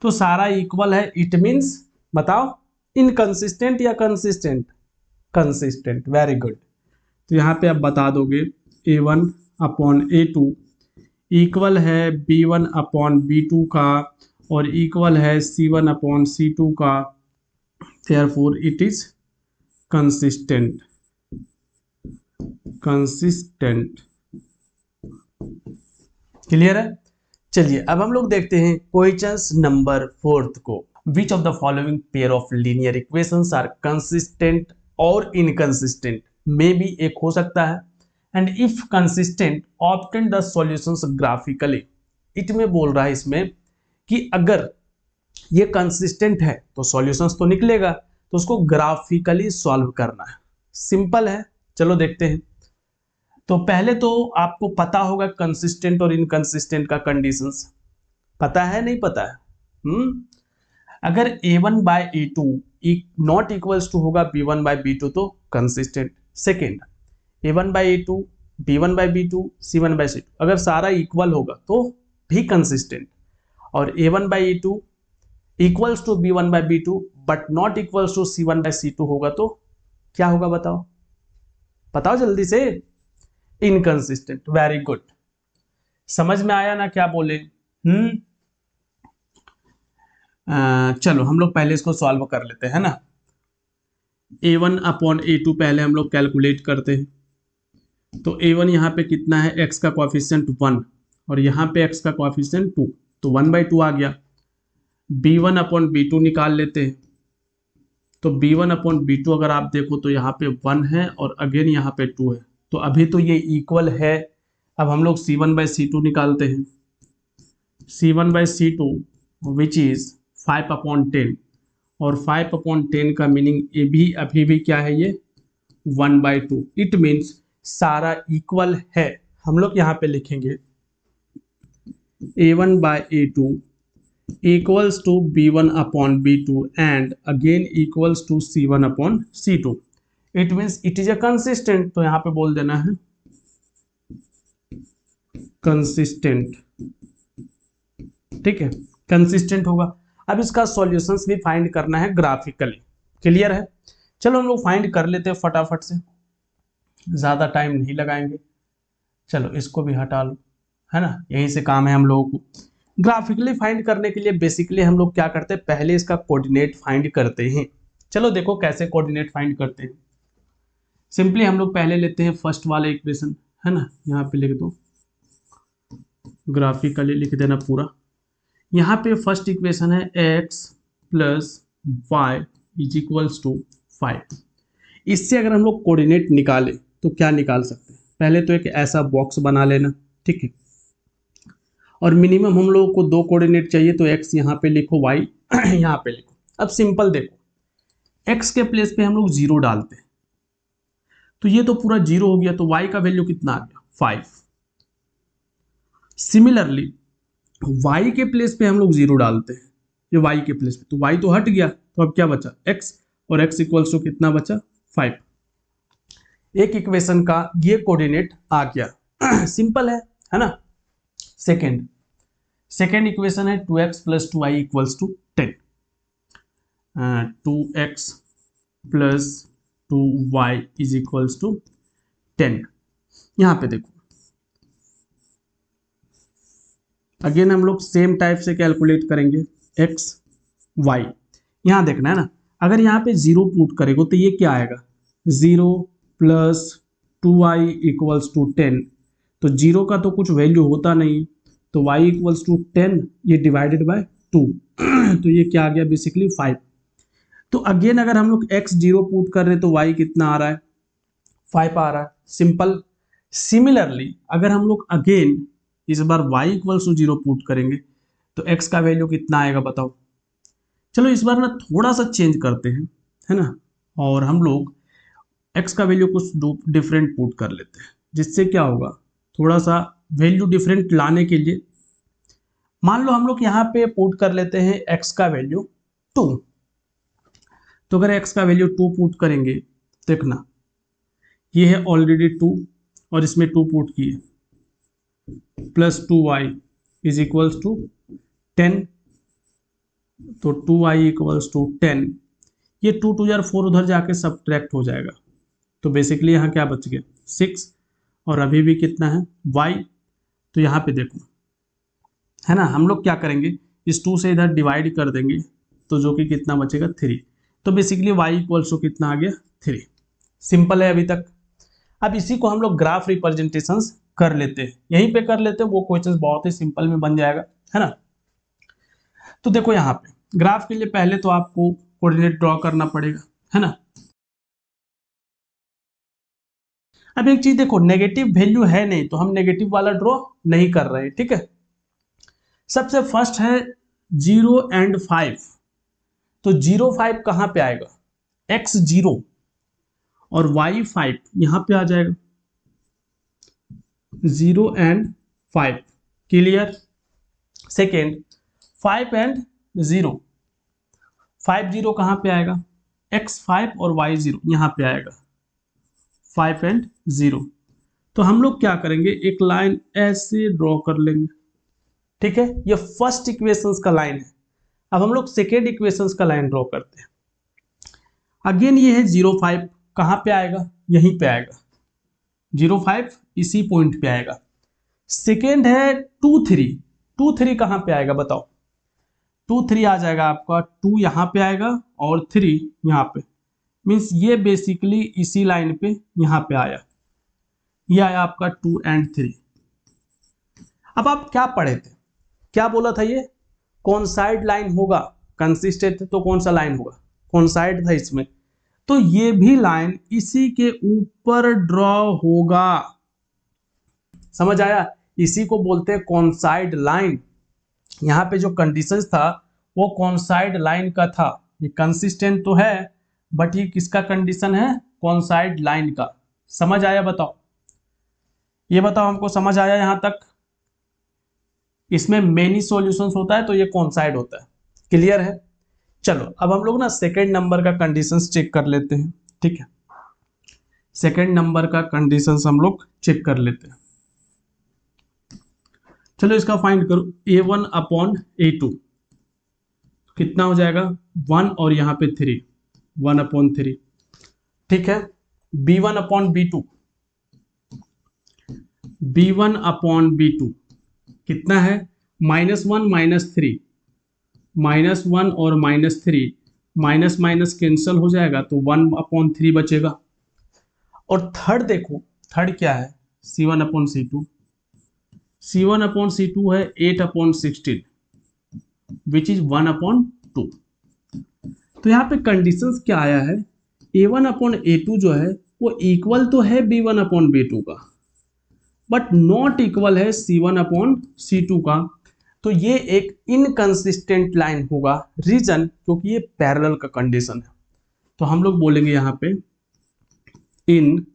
तो सारा इक्वल है। इट मींस बताओ इनकंसिस्टेंट या कंसिस्टेंट? Consistent, very good. तो यहाँ पे आप बता दोगे A1/A2 इक्वल है B1/B2 का और इक्वल है C1/C2 का, therefore it is consistent. Consistent, clear है? चलिए अब हम लोग देखते हैं क्वेश्चन नंबर 4 को। Which of the following pair of linear equations are consistent और इनकंसिस्टेंट? मे भी एक हो सकता है, and if consistent obtain the solutions graphically. इट में बोल रहा है इसमें कि अगर ये कंसिस्टेंट है तो सॉल्यूशंस तो निकलेगा, तो उसको ग्राफिकली सॉल्व करना है। सिंपल है, चलो देखते हैं। तो पहले तो आपको पता होगा कंसिस्टेंट और इनकंसिस्टेंट का कंडीशंस, पता है नहीं पता है? अगर A1/A2 नॉट इक्वल्स टू होगा B1/B2 तो consistent. Second A1/A2, B1/B2, C1/C2 अगर सारा इक्वल होगा तो भी कंसिस्टेंट, और A1/A2 equals to B1/B2 but not equals to C1/C2 होगा तो क्या होगा बताओ, बताओ जल्दी से। Inconsistent, very good. समझ में आया ना क्या बोले? चलो हम लोग पहले इसको सॉल्व कर लेते हैं ना। A1/A2 पहले हम लोग कैलकुलेट करते हैं, तो A1 यहाँ पे कितना है, x का कोएफिशिएंट 1 और यहाँ पे x का कोएफिशिएंट 2, तो 1/2 आ गया। B1/B2 निकाल लेते हैं, तो B1/B2 अगर आप देखो तो यहाँ पे 1 है और अगेन यहाँ पे 2 है, तो अभी तो ये इक्वल है। अब हम लोग C1/C2 निकालते हैं। C1/C2 विच इज 5/10, और 5/10 का मीनिंग ये भी अभी भी क्या है, ये 1/2। इट मीन्स सारा इक्वल है। हम लोग यहाँ पे लिखेंगे A1/A2 equals to B1/B2 and again equals to C1/C2. It means it is a consistent, तो यहाँ पे बोल देना है consistent, ठीक है, कंसिस्टेंट होगा। अब इसका सॉल्यूशंस भी फाइंड करना है ग्राफिकली, क्लियर है? चलो हम लोग फाइंड कर लेते हैं फटाफट से, ज्यादा टाइम नहीं लगाएंगे। चलो इसको भी हटा लो, है ना, यहीं से काम है हम लोगों को। ग्राफिकली फाइंड करने के लिए बेसिकली हम लोग क्या करते हैं, पहले इसका कोऑर्डिनेट फाइंड करते हैं। चलो देखो कैसे कोऑर्डिनेट फाइंड करते हैं। सिंपली हम लोग पहले लेते हैं फर्स्ट वाला इक्वेशन, है ना, यहाँ पे लिख दो, ग्राफिकली लिख देना पूरा। यहाँ पे फर्स्ट इक्वेशन है x + y = 5। इससे अगर हम लोग कोऑर्डिनेट निकालें तो क्या निकाल सकते हैं, पहले तो एक ऐसा बॉक्स बना लेना, ठीक है, और मिनिमम हम लोगों को 2 कोऑर्डिनेट चाहिए, तो x यहाँ पे लिखो, y यहाँ पे लिखो। अब सिंपल देखो, x के प्लेस पे हम लोग 0 डालते हैं, तो ये तो पूरा 0 हो गया, तो y का वैल्यू कितना आ गया 5। सिमिलरली y के प्लेस पे हम लोग 0 डालते हैं, ये y के प्लेस पे, तो y तो हट गया, तो अब क्या बचा x, और x इक्वल्स टू कितना बचा 5। एक इक्वेशन का ये कोऑर्डिनेट आ गया। सिंपल है ना। सेकेंड इक्वेशन है 2x plus 2y equals to 10। 2x plus 2y is equals to 10। यहां पे देखो अगेन हम लोग सेम टाइप से कैलकुलेट करेंगे x y। यहां देखना है ना, अगर यहाँ पे 0 पुट करेगा तो ये क्या आएगा, 0 प्लस 2y इक्वल्स टू 10। तो 0 का तो कुछ वैल्यू होता नहीं, तो y इक्वल्स टू 10 ये डिवाइडेड बाय 2 तो ये क्या आ गया बेसिकली 5। तो अगेन अगर हम लोग x 0 पुट कर रहे हैं तो y कितना आ रहा है, 5 आ रहा है, सिंपल। सिमिलरली अगर हम लोग अगेन इस बार y इक्वल्स टू 0 पुट करेंगे तो x का वैल्यू कितना आएगा बताओ। चलो इस बार ना थोड़ा सा चेंज करते हैं, है ना, और हम लोग x का वैल्यू कुछ डिफरेंट पुट कर लेते हैं, जिससे क्या होगा, थोड़ा सा वैल्यू डिफरेंट लाने के लिए मान लो हम लोग यहाँ पे पुट कर लेते हैं x का वैल्यू 2। तो अगर x का वैल्यू 2 पुट करेंगे, देखना ये है ऑलरेडी 2 और इसमें 2 पुट किए, plus 2y is equals to 10। तो 2y इक्वल्स टू 10, ये 2 2 जार 4 उधर जाके सब्ट्रैक्ट हो जाएगा, तो बेसिकली यहाँ क्या बच गया 6। और अभी भी कितना है y, तो यहाँ पे देखो है ना, हम लोग क्या करेंगे इस 2 से इधर डिवाइड कर देंगे, तो जो कि कितना बचेगा 3। तो बेसिकली y इक्वल्स टू कितना आ गया 3। सिंपल है अभी तक। अब इसी को हम लोग ग्राफ रिप्रेजेंटेशंस कर लेते हैं, यहीं पे कर लेते हैं, वो क्वेश्चंस बहुत ही सिंपल में बन जाएगा, है ना। तो देखो यहाँ पे ग्राफ के लिए पहले तो आपको कोऑर्डिनेट ड्रॉ करना पड़ेगा, है ना। अब एक चीज देखो, नेगेटिव वैल्यू है नहीं तो हम नेगेटिव वाला ड्रॉ नहीं कर रहे हैं, ठीक है। सबसे फर्स्ट है 0 एंड 5। तो 0 5 कहां पे आएगा, x 0 और y 5 यहां पे आ जाएगा, 0 एंड 5 क्लियर। सेकेंड 5 एंड 0, 5 0 कहां पे आएगा, x 5 और y 0 यहां पे आएगा, 5 एंड 0। तो हम लोग क्या करेंगे, एक लाइन ऐसे ड्रॉ कर लेंगे, ठीक है। ये फर्स्ट इक्वेशंस का लाइन है। अब हम लोग सेकेंड इक्वेशंस का लाइन ड्रॉ करते हैं। अगेन ये है 0 5 कहां पे आएगा, यहीं पे आएगा, 0 5 इसी पॉइंट पे आएगा। सेकेंड है 2 3, 2 3 कहां पे आएगा बताओ, 2 3 आ जाएगा आपका, 2 यहां पे आएगा और 3 यहां पे, मीन्स ये बेसिकली इसी लाइन पे यहां पे आया, ये आया आपका 2 एंड 3। अब आप क्या पढ़े थे, क्या बोला था, ये कौन साइड लाइन होगा, कंसिस्टेंट तो कौन सा लाइन होगा, कौन साइड था इसमें, तो ये भी लाइन इसी के ऊपर ड्रॉ होगा, समझ आया। इसी को बोलते हैं कौन साइड लाइन। यहाँ पे जो कंडीशंस था वो कौन साइड लाइन का था, ये कंसिस्टेंट तो है बट ये किसका कंडीशन है, कौन साइड लाइन का। समझ आया बताओ, ये बताओ हमको, समझ आया यहाँ तक। इसमें मेनी सॉल्यूशंस होता है तो ये कौन साइड होता है, क्लियर है। चलो अब हम लोग ना सेकेंड नंबर का कंडीशंस चेक कर लेते हैं, ठीक है। सेकेंड नंबर का कंडीशंस हम लोग चेक कर लेते हैं। चलो इसका फाइंड करो, a1 अपॉन a2 कितना हो जाएगा 1 और यहाँ पे 3, 1 अपॉन 3, ठीक है। b1 upon b2, b1 upon b2 कितना है -1 -3, -1 और -3 माइनस माइनस कैंसल हो जाएगा तो 1 अपॉन 3 बचेगा। और थर्ड देखो, थर्ड क्या है c1 upon c2, c1 upon c2 है 8 अपॉन 16 विच इज 1 अपॉन 2। तो यहाँ पे कंडीशंस क्या आया है, a1 अपॉन a2 जो है वो इक्वल तो है b1 अपॉन b2 का बट नॉट इक्वल है c1 अपॉन c2 का। तो ये एक इनकंसिस्टेंट लाइन होगा, रीजन क्योंकि ये पैरेलल का कंडीशन है। तो हम लोग बोलेंगे यहाँ पे inconsistent,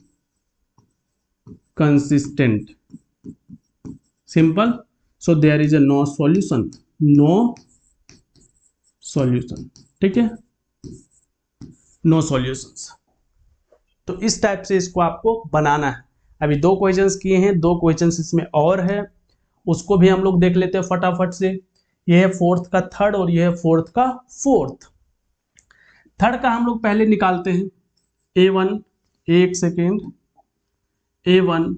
simple. So there is a no solution, no solution, ठीक है, नो सॉल्यूशंस। तो इस टाइप से इसको आपको बनाना है। अभी 2 क्वेश्चंस किए हैं, 2 क्वेश्चंस इसमें और है, उसको भी हम लोग देख लेते हैं फटाफट से। ये है फोर्थ का थर्ड और ये है फोर्थ का फोर्थ। थर्ड का हम लोग पहले निकालते हैं। A1, एक second, A1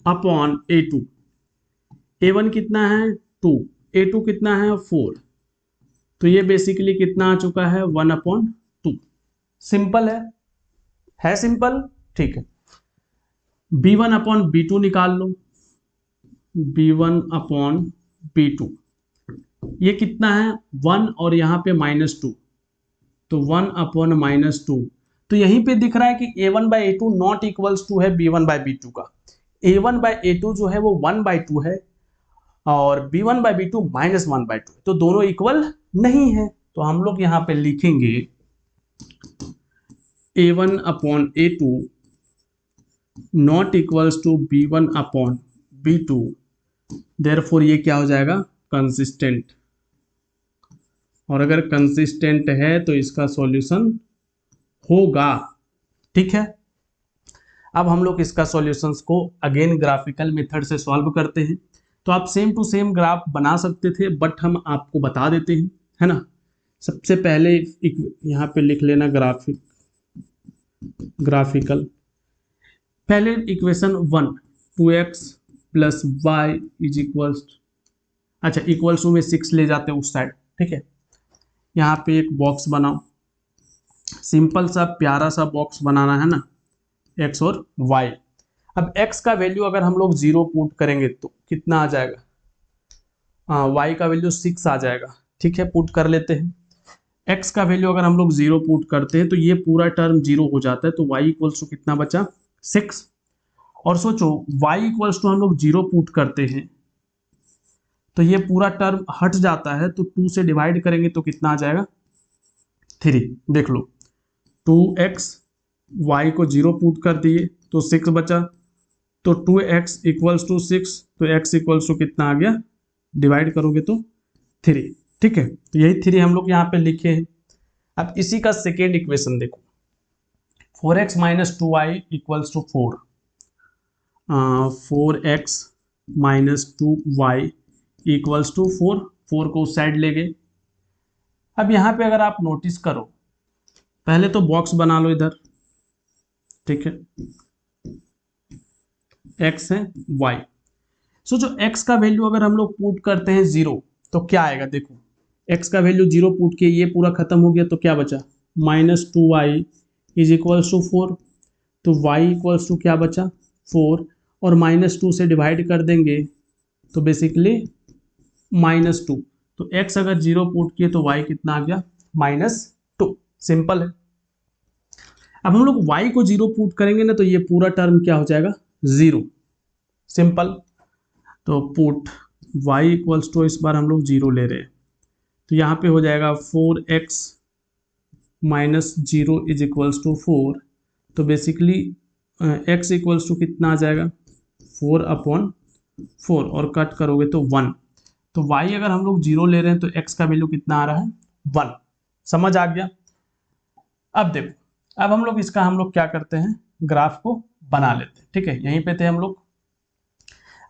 upon A2। A1 कितना है 2, A2 कितना है 4, तो ये बेसिकली कितना आ चुका है 1/2। सिंपल है सिंपल, ठीक है। B1 अपॉन B2 निकाल लो, B1 अपॉन B2, ये कितना है 1 और यहाँ पे -2, तो 1/-2। तो यहीं पे दिख रहा है कि A1/A2 नॉट इक्वल्स टू है B1/B2 का। A1/A2 जो है वो 1/2 है और B1/B2 -1/2 है, तो दोनों इक्वल नहीं है। तो हम लोग यहाँ पे लिखेंगे A1/A2 not equals to B1/B2, therefore ये क्या हो जाएगा कंसिस्टेंट। और अगर कंसिस्टेंट है तो इसका सॉल्यूशन होगा, ठीक है। अब हम लोग इसका सॉल्यूशंस को अगेन ग्राफिकल मेथड से सॉल्व करते हैं। तो आप सेम टू सेम ग्राफ बना सकते थे, बट हम आपको बता देते हैं, है ना। सबसे पहले यहाँ पे लिख लेना ग्राफिकल। पहले equation 1, 2x plus y is equals, अच्छा इक्वल्स टू में 6 ले जाते हैं उस साइड, ठीक है। यहाँ पे एक बॉक्स बनाओ, सिंपल सा प्यारा सा बॉक्स बनाना है ना, x और y। अब x का वैल्यू अगर हम लोग 0 पुट करेंगे तो कितना आ जाएगा, y का वैल्यू 6 आ जाएगा, ठीक है। पुट कर लेते हैं। x का वैल्यू अगर हम लोग 0 पुट करते हैं तो ये पूरा टर्म 0 हो जाता है, तो y इक्वल्स टू कितना बचा 6। और सोचो y इक्वल्स टू हम लोग 0 पुट करते हैं तो ये पूरा टर्म हट जाता है, तो 2 से डिवाइड करेंगे तो कितना आ जाएगा 3। देख लो 2x, y को 0 पुट कर दिए तो 6 बचा, तो 2x इक्वल्स टू 6, तो x इक्वल्स टू कितना आ गया, डिवाइड करोगे तो 3, ठीक है। तो यही 3 हम लोग यहाँ पे लिखे हैं। अब इसी का सेकेंड इक्वेशन देखो, 4x - 2y equals to 4, 4x - 2y equals to 4, 4 को उस साइड ले गए। अब यहाँ पे अगर आप नोटिस करो, पहले तो बॉक्स बना लो इधर, ठीक है, x है y। सोचो x का वैल्यू अगर हम लोग पुट करते हैं 0 तो क्या आएगा, देखो x का वैल्यू 0 पुट किए, ये पूरा खत्म हो गया, तो क्या बचा -2y इज इक्वल्स टू 4, तो y इक्वल्स टू क्या बचा 4, और -2 से डिवाइड कर देंगे तो बेसिकली -2, तो x अगर 0 पुट किए तो y कितना आ गया -2। सिंपल है। अब हम लोग y को 0 पुट करेंगे ना तो ये पूरा टर्म क्या हो जाएगा 0, सिंपल। तो पुट y इक्वल्स टू, इस बार हम लोग 0 ले रहे हैं, तो यहाँ पे हो जाएगा 4x - 0 इज इक्वल्स टू 4, तो बेसिकली x इक्वल्स टू कितना आ जाएगा 4/4, और कट करोगे तो 1, तो y अगर हम लोग 0 ले रहे हैं तो x का वैल्यू कितना आ रहा है 1। समझ आ गया। अब देखो, अब हम लोग इसका हम लोग क्या करते हैं, ग्राफ को बना लेते हैं, ठीक है। यहीं पे थे हम लोग।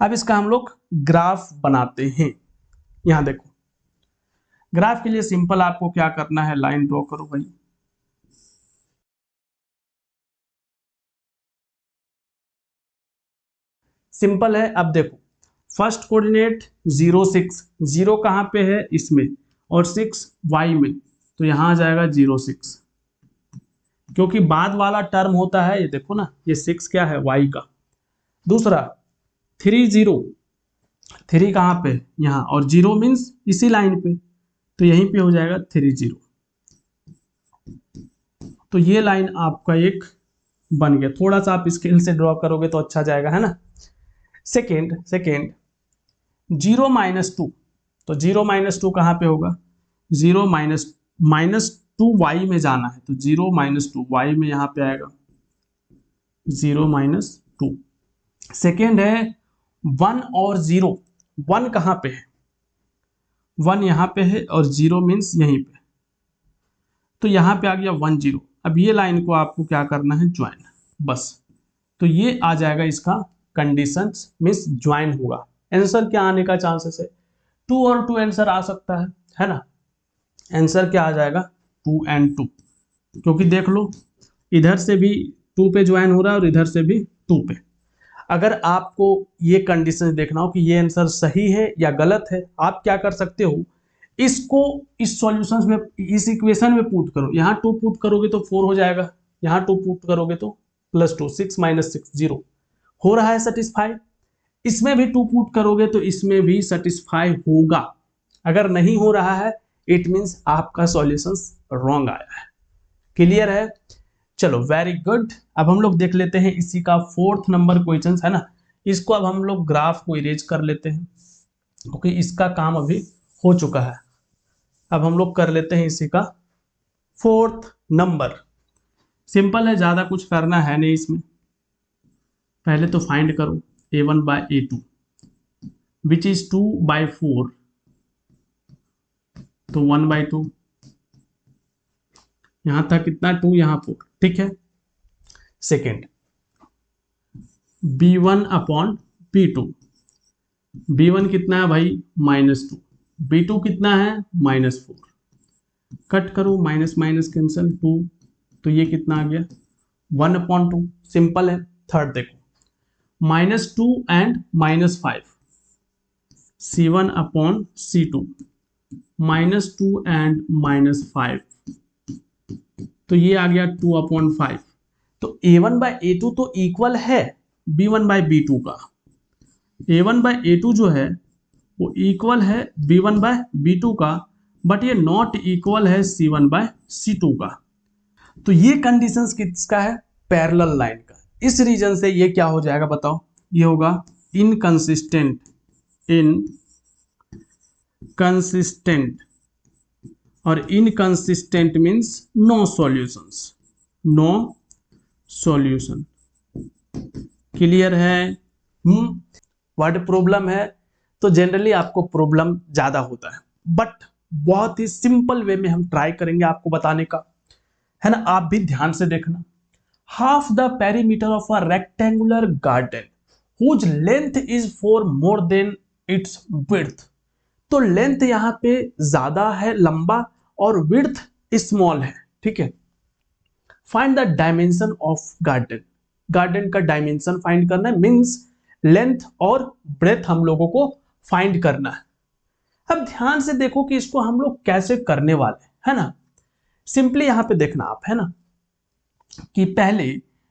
अब इसका हम लोग ग्राफ बनाते हैं। यहां देखो, ग्राफ के लिए सिंपल आपको क्या करना है, लाइन ड्रॉ करो भाई। सिंपल है। अब देखो फर्स्ट कोऑर्डिनेट 0 6, 0 कहां पे है इसमें, और 6 y में, तो यहां आ जाएगा 0 6, क्योंकि बाद वाला टर्म होता है, ये देखो ना, ये 6 क्या है y का। दूसरा 3 0, 3 कहां पे यहाँ, और 0 मीन्स इसी लाइन पे, तो यहीं पे हो जाएगा 3 0। तो ये लाइन आपका एक बन गया। थोड़ा सा आप स्केल से ड्रॉ करोगे तो अच्छा जाएगा, है ना। सेकेंड 0 -2, तो 0 -2 कहाँ पे होगा, 0 -2 y में जाना है, तो 0 -2 y में यहाँ पे आएगा 0 -2। सेकेंड है 1 और 0, 1 कहाँ पे है, 1 यहाँ पे है और 0 मीन्स यहीं पे, तो यहाँ पे आ गया 1 0। अब ये लाइन को आपको क्या करना है, ज्वाइन, बस तो ये आ जाएगा इसका कंडीशंस मीन्स ज्वाइन होगा। आंसर क्या आने का चांसेस है? 2 और 2 आंसर आ सकता है ना। आंसर क्या आ जाएगा? 2 and 2, क्योंकि देख लो इधर से भी 2 पे ज्वाइन हो रहा है और इधर से भी 2 पे। अगर आपको ये कंडीशन देखना हो कि ये आंसर सही है या गलत है, आप क्या कर सकते हो, इसको इस सॉल्यूशंस में, इस इक्वेशन में पुट करो। यहाँ 2 पुट करोगे तो 4 हो जाएगा, यहाँ 2 पुट करोगे तो +2, 6 - 6 0 हो रहा है सेटिस्फाई। इसमें भी 2 पुट करोगे तो इसमें भी सेटिस्फाई होगा। अगर नहीं हो रहा है इट मीन्स आपका सॉल्यूशंस रॉन्ग आया है। क्लियर है? चलो वेरी गुड। अब हम लोग देख लेते हैं इसी का 4th नंबर क्वेश्चन है ना। इसको अब हम लोग ग्राफ को इरेज कर लेते हैं क्योंकि इसका काम अभी हो चुका है। अब हम लोग कर लेते हैं इसी का 4th नंबर। सिंपल है, ज्यादा कुछ करना है नहीं इसमें। पहले तो फाइंड करो a1/a2 विच इज 2/4, तो 1/2। यहां था कितना? 2, यहां 4, ठीक है। सेकेंड b1/b2, b1 कितना है भाई? -2, b2 कितना है? -4। कट करो, माइनस माइनस कैंसिल, 2, तो ये कितना आ गया? 1/2। सिंपल है। थर्ड देखो, -2 and -5, c1/c2, -2 and -5, तो ये आ गया 2/5। तो a1/a2 तो इक्वल है b1/b2 का। a1/a2 जो है वो इक्वल है b1/b2 का, बट ये नॉट इक्वल है c1/c2 का। तो ये कंडीशंस किसका है? पैरेलल लाइन का। इस रीजन से ये क्या हो जाएगा बताओ? ये होगा इनकंसिस्टेंट। इनकंसिस्टेंट, और inconsistent means no solutions, no solution. Clear है? वर्ड प्रॉब्लम है तो जनरली आपको प्रॉब्लम ज्यादा होता है, बट बहुत ही सिंपल वे में हम ट्राई करेंगे आपको बताने का, है ना। आप भी ध्यान से देखना। Half the perimeter of a rectangular garden whose length is 4 more than its width. तो लेंथ यहां पे ज्यादा है, लंबा, और विड्थ स्मॉल है, ठीक है। Find the dimension of garden. Garden का डायमेंशन फाइंड करना है, मींस लेंथ और ब्रेथ हम लोगों को फाइंड करना है। अब ध्यान से देखो कि इसको हम लोग कैसे करने वाले है ना। सिंपली यहां पे देखना आप, है ना, कि पहले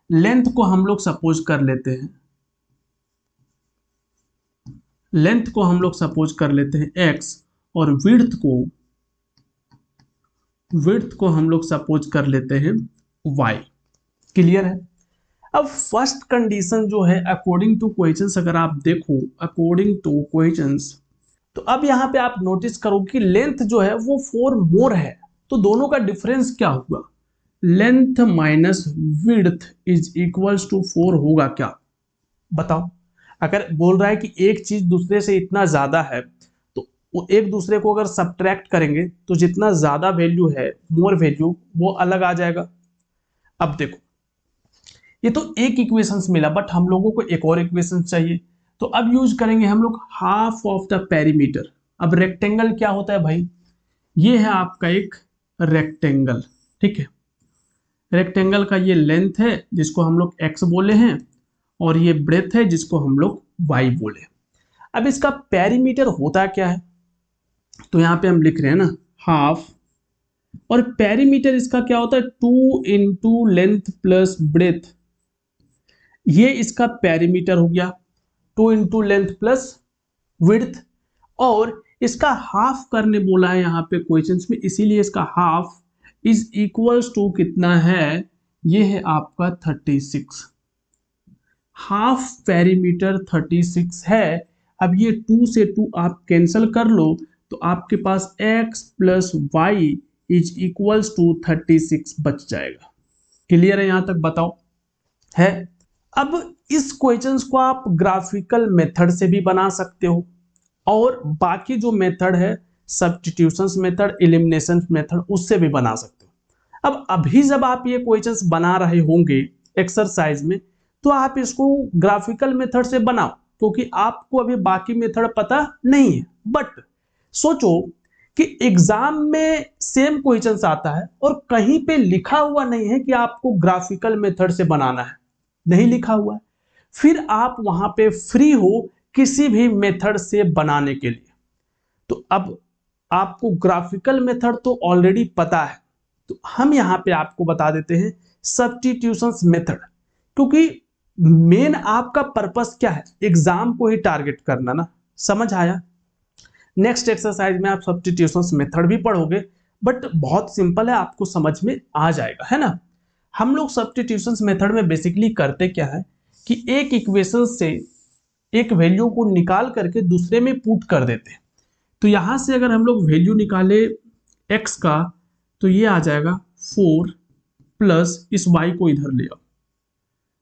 लेंथ को हम लोग सपोज कर लेते हैं, लेंथ को हम लोग सपोज कर लेते हैं x, और विड्थ को हम लोग सपोज कर लेते हैं y। क्लियर है? अब फर्स्ट कंडीशन जो है अकॉर्डिंग टू क्वेश्चंस, अगर आप देखो अकॉर्डिंग टू क्वेश्चंस, तो अब यहां पे आप नोटिस करो कि लेंथ जो है वो 4 मोर है, तो दोनों का डिफरेंस क्या होगा? Length minus width is equals to 4 होगा क्या? बताओ। अगर बोल रहा है कि एक चीज दूसरे से इतना ज्यादा है, तो वो एक दूसरे को अगर सब्ट्रैक्ट करेंगे तो जितना ज्यादा वैल्यू है, मोर वैल्यू, वो अलग आ जाएगा। अब देखो, ये तो एक इक्वेशन मिला, बट हम लोगों को एक और इक्वेशन चाहिए, तो अब यूज करेंगे हम लोग हाफ ऑफ द पेरीमीटर। अब रेक्टेंगल क्या होता है भाई? ये है आपका एक रेक्टेंगल, ठीक है। रेक्टेंगल का ये लेंथ है जिसको हम लोग x बोले हैं, और ये ब्रेथ है जिसको हम लोग y बोले। अब इसका पेरीमीटर होता क्या है? तो यहाँ पे हम लिख रहे हैं ना हाफ, और पेरीमीटर इसका क्या होता है? 2 इंटू लेंथ प्लस ब्रेथ। ये इसका पेरीमीटर हो गया, 2 इंटू लेंथ प्लस विड्थ, और इसका हाफ करने बोला है यहाँ पे क्वेश्चंस में, इसीलिए इसका हाफ इज इक्वल्स टू कितना है? ये है आपका 36। हाफ पेरीमीटर 36 है। अब ये 2 से 2 आप कैंसिल कर लो, तो आपके पास x plus y is equals to 36 बच जाएगा। क्लियर है यहां तक? बताओ है। अब इस क्वेश्चंस को आप ग्राफिकल मेथड से भी बना सकते हो, और बाकी जो मेथड है सब्स्टिट्यूशंस मेथड, एलिमिनेशन मेथड, उससे भी बना सकते हो। अब अभी जब आप ये क्वेश्चंस बना रहे होंगे एक्सरसाइज में, तो आप इसको ग्राफिकल मेथड से बनाओ, क्योंकि आपको अभी बाकी मेथड पता नहीं है। बट सोचो कि एग्जाम में सेम क्वेश्चंस आता है और कहीं पे लिखा हुआ नहीं है कि आपको ग्राफिकल मेथड से बनाना है, नहीं लिखा हुआ है, फिर आप वहां पे फ्री हो किसी भी मेथड से बनाने के लिए। तो अब आपको ग्राफिकल मेथड तो ऑलरेडी पता है, तो हम यहां पे आपको बता देते हैं सब्स्टिट्यूशंस मेथड, क्योंकि मेन आपका पर्पस क्या है, एग्जाम को ही टारगेट करना ना। समझ आया? नेक्स्ट एक्सरसाइज में आप सब्स्टिट्यूशंस मेथड भी पढ़ोगे, बट बहुत सिंपल है, आपको समझ में आ जाएगा, है ना। हम लोग सब्स्टिट्यूशंस मेथड में बेसिकली करते क्या है कि एक इक्वेशन से एक वैल्यू को निकाल करके दूसरे में पुट कर देते हैं। तो यहां से अगर हम लोग वैल्यू निकाले x का, तो ये आ जाएगा 4 प्लस इस y को इधर ले आओ,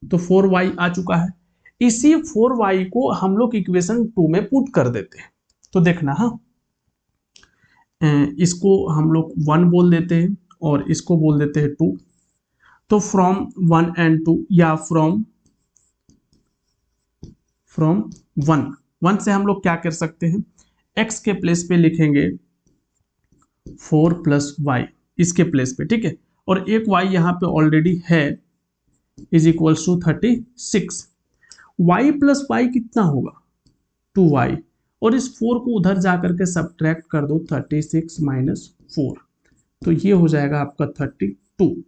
तो 4y आ चुका है। इसी 4y को हम लोग इक्वेशन 2 में पुट कर देते हैं। तो देखना, हाँ, इसको हम लोग 1 बोल देते हैं और इसको बोल देते हैं 2। तो फ्रॉम 1 एंड 2 या फ्रॉम 1 से हम लोग क्या कर सकते हैं, x के प्लेस पे लिखेंगे 4 प्लस वाई इसके प्लेस पे, ठीक है, और एक y यहाँ पे ऑलरेडी है is equals to 36। y plus y कितना होगा, 2y, और इस 4 को उधर जाकर के सब्ट्रैक्ट कर दो, 36 माइनस 4, तो ये हो जाएगा आपका 32,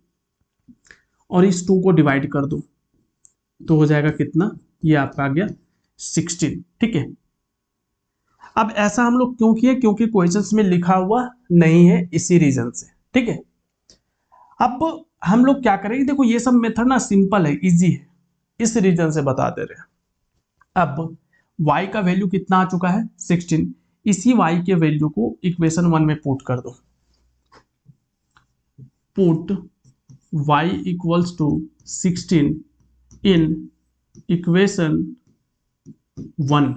और इस 2 को डिवाइड कर दो तो हो जाएगा कितना, ये आपका आ गया 16, ठीक है। अब ऐसा हम लोग क्यों किए, क्योंकि क्वेश्चंस में लिखा हुआ नहीं है, इसी रीजन से, ठीक है। अब हम लोग क्या करेंगे, देखो ये सब मेथड ना सिंपल है, इजी है, इस रीजन से बता दे रहे हैं। अब y का वैल्यू कितना आ चुका है, 16, इसी y के वैल्यू को इक्वेशन 1 में पुट कर दो, put y equals to 16 in equation 1,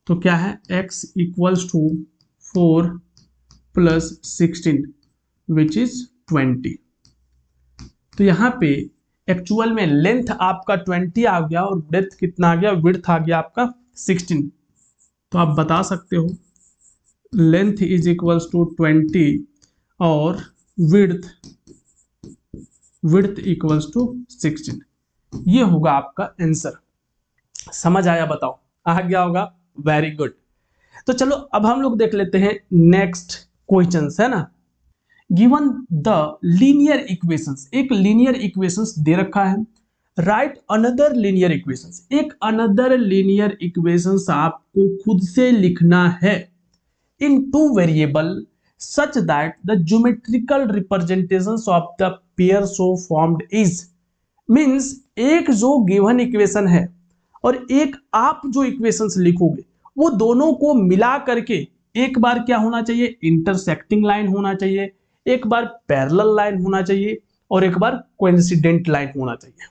तो क्या है, x equals to 4 plus 16 which is 20। तो यहां पे एक्चुअल में लेंथ आपका 20 आ गया और ब्रेथ कितना आ गया, विड्थ आ गया आपका 16। तो आप बता सकते हो लेंथ इज इक्वल्स टू 20 और विड्थ इक्वल्स टू 16, ये होगा आपका आंसर। समझ आया, बताओ, आ गया होगा, वेरी गुड। तो चलो अब हम लोग देख लेते हैं नेक्स्ट क्वेश्चंस, है ना। गिवन द लीनियर इक्वेशंस, एक लीनियर इक्वेशंस दे रखा है, राइट अनदर लीनियर इक्वेशंस, एक अनदर लीनियर इक्वेशंस आपको खुद से लिखना है इन 2 variable such that the geometrical representations of the pair so formed is, means एक जो गिवन इक्वेशन है और एक आप जो इक्वेशंस लिखोगे, वो दोनों को मिला करके एक बार क्या होना चाहिए, इंटरसेक्टिंग लाइन होना चाहिए, एक बार पैरेलल लाइन होना चाहिए, और एक बार कोइंसिडेंट लाइन होना चाहिए।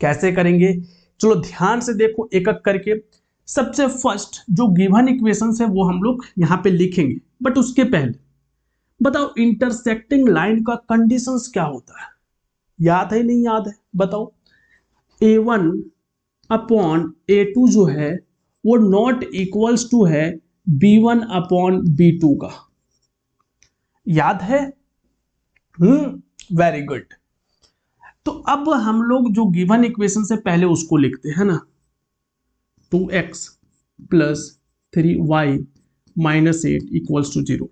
कैसे करेंगे, चलो ध्यान से देखो एक एक करके। सबसे फर्स्ट जो गिवन इक्वेशंस है वो हम लोग यहाँ पे लिखेंगे, बट उसके पहले बताओ इंटरसेक्टिंग लाइन का कंडीशंस क्या होता है, याद है नहीं याद है, बताओ। a1 अपॉन a2 जो है वो नॉट इक्वल्स टू है b1 अपॉन b2 का, याद है, वेरी गुड। तो अब हम लोग जो गिवन इक्वेशन से पहले उसको लिखते हैं ना, 2x plus 3y minus 8 equals to 0।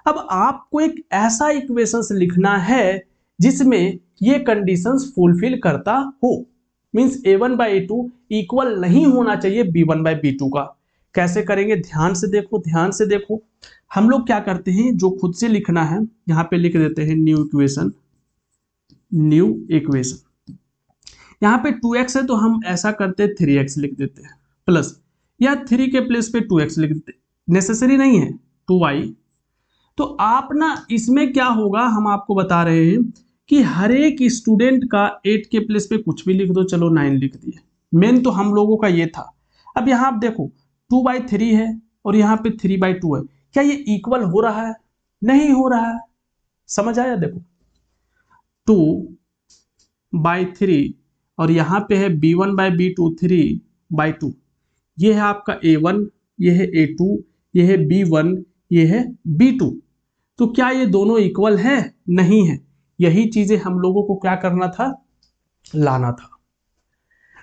अब आपको एक ऐसा इक्वेशंस लिखना है जिसमें ये कंडीशंस फुलफिल करता हो, means a1 by a2 equal नहीं होना चाहिए b1 बाई b2 का। कैसे करेंगे, ध्यान से देखो, ध्यान से देखो। हम लोग क्या करते हैं, जो खुद से लिखना है यहां पे लिख देते हैं न्यू इक्वेशन, न्यू इक्वेशन। यहां पे 2x है तो हम ऐसा करते हैं 3x लिख देते हैं, प्लस या 3 के प्लेस पे 2x लिख देते, नेसेसरी नहीं है 2y। तो आप ना इसमें क्या होगा, हम आपको बता रहे हैं कि हर एक स्टूडेंट का 8 के प्लेस पे कुछ भी लिख दो, चलो 9 लिख दिए, मेन तो हम लोगों का ये था। अब यहाँ आप देखो 2/3 है और यहाँ पे 3/2 है, क्या ये इक्वल हो रहा है, नहीं हो रहा है, समझ आया। देखो 2/3 और यहाँ पे है b1 बाई b2 3/2। ये है आपका a1, ये है a2, ये है b1, ये है b2। तो क्या ये दोनों इक्वल है? नहीं है। यही चीजें हम लोगों को क्या करना था, लाना था।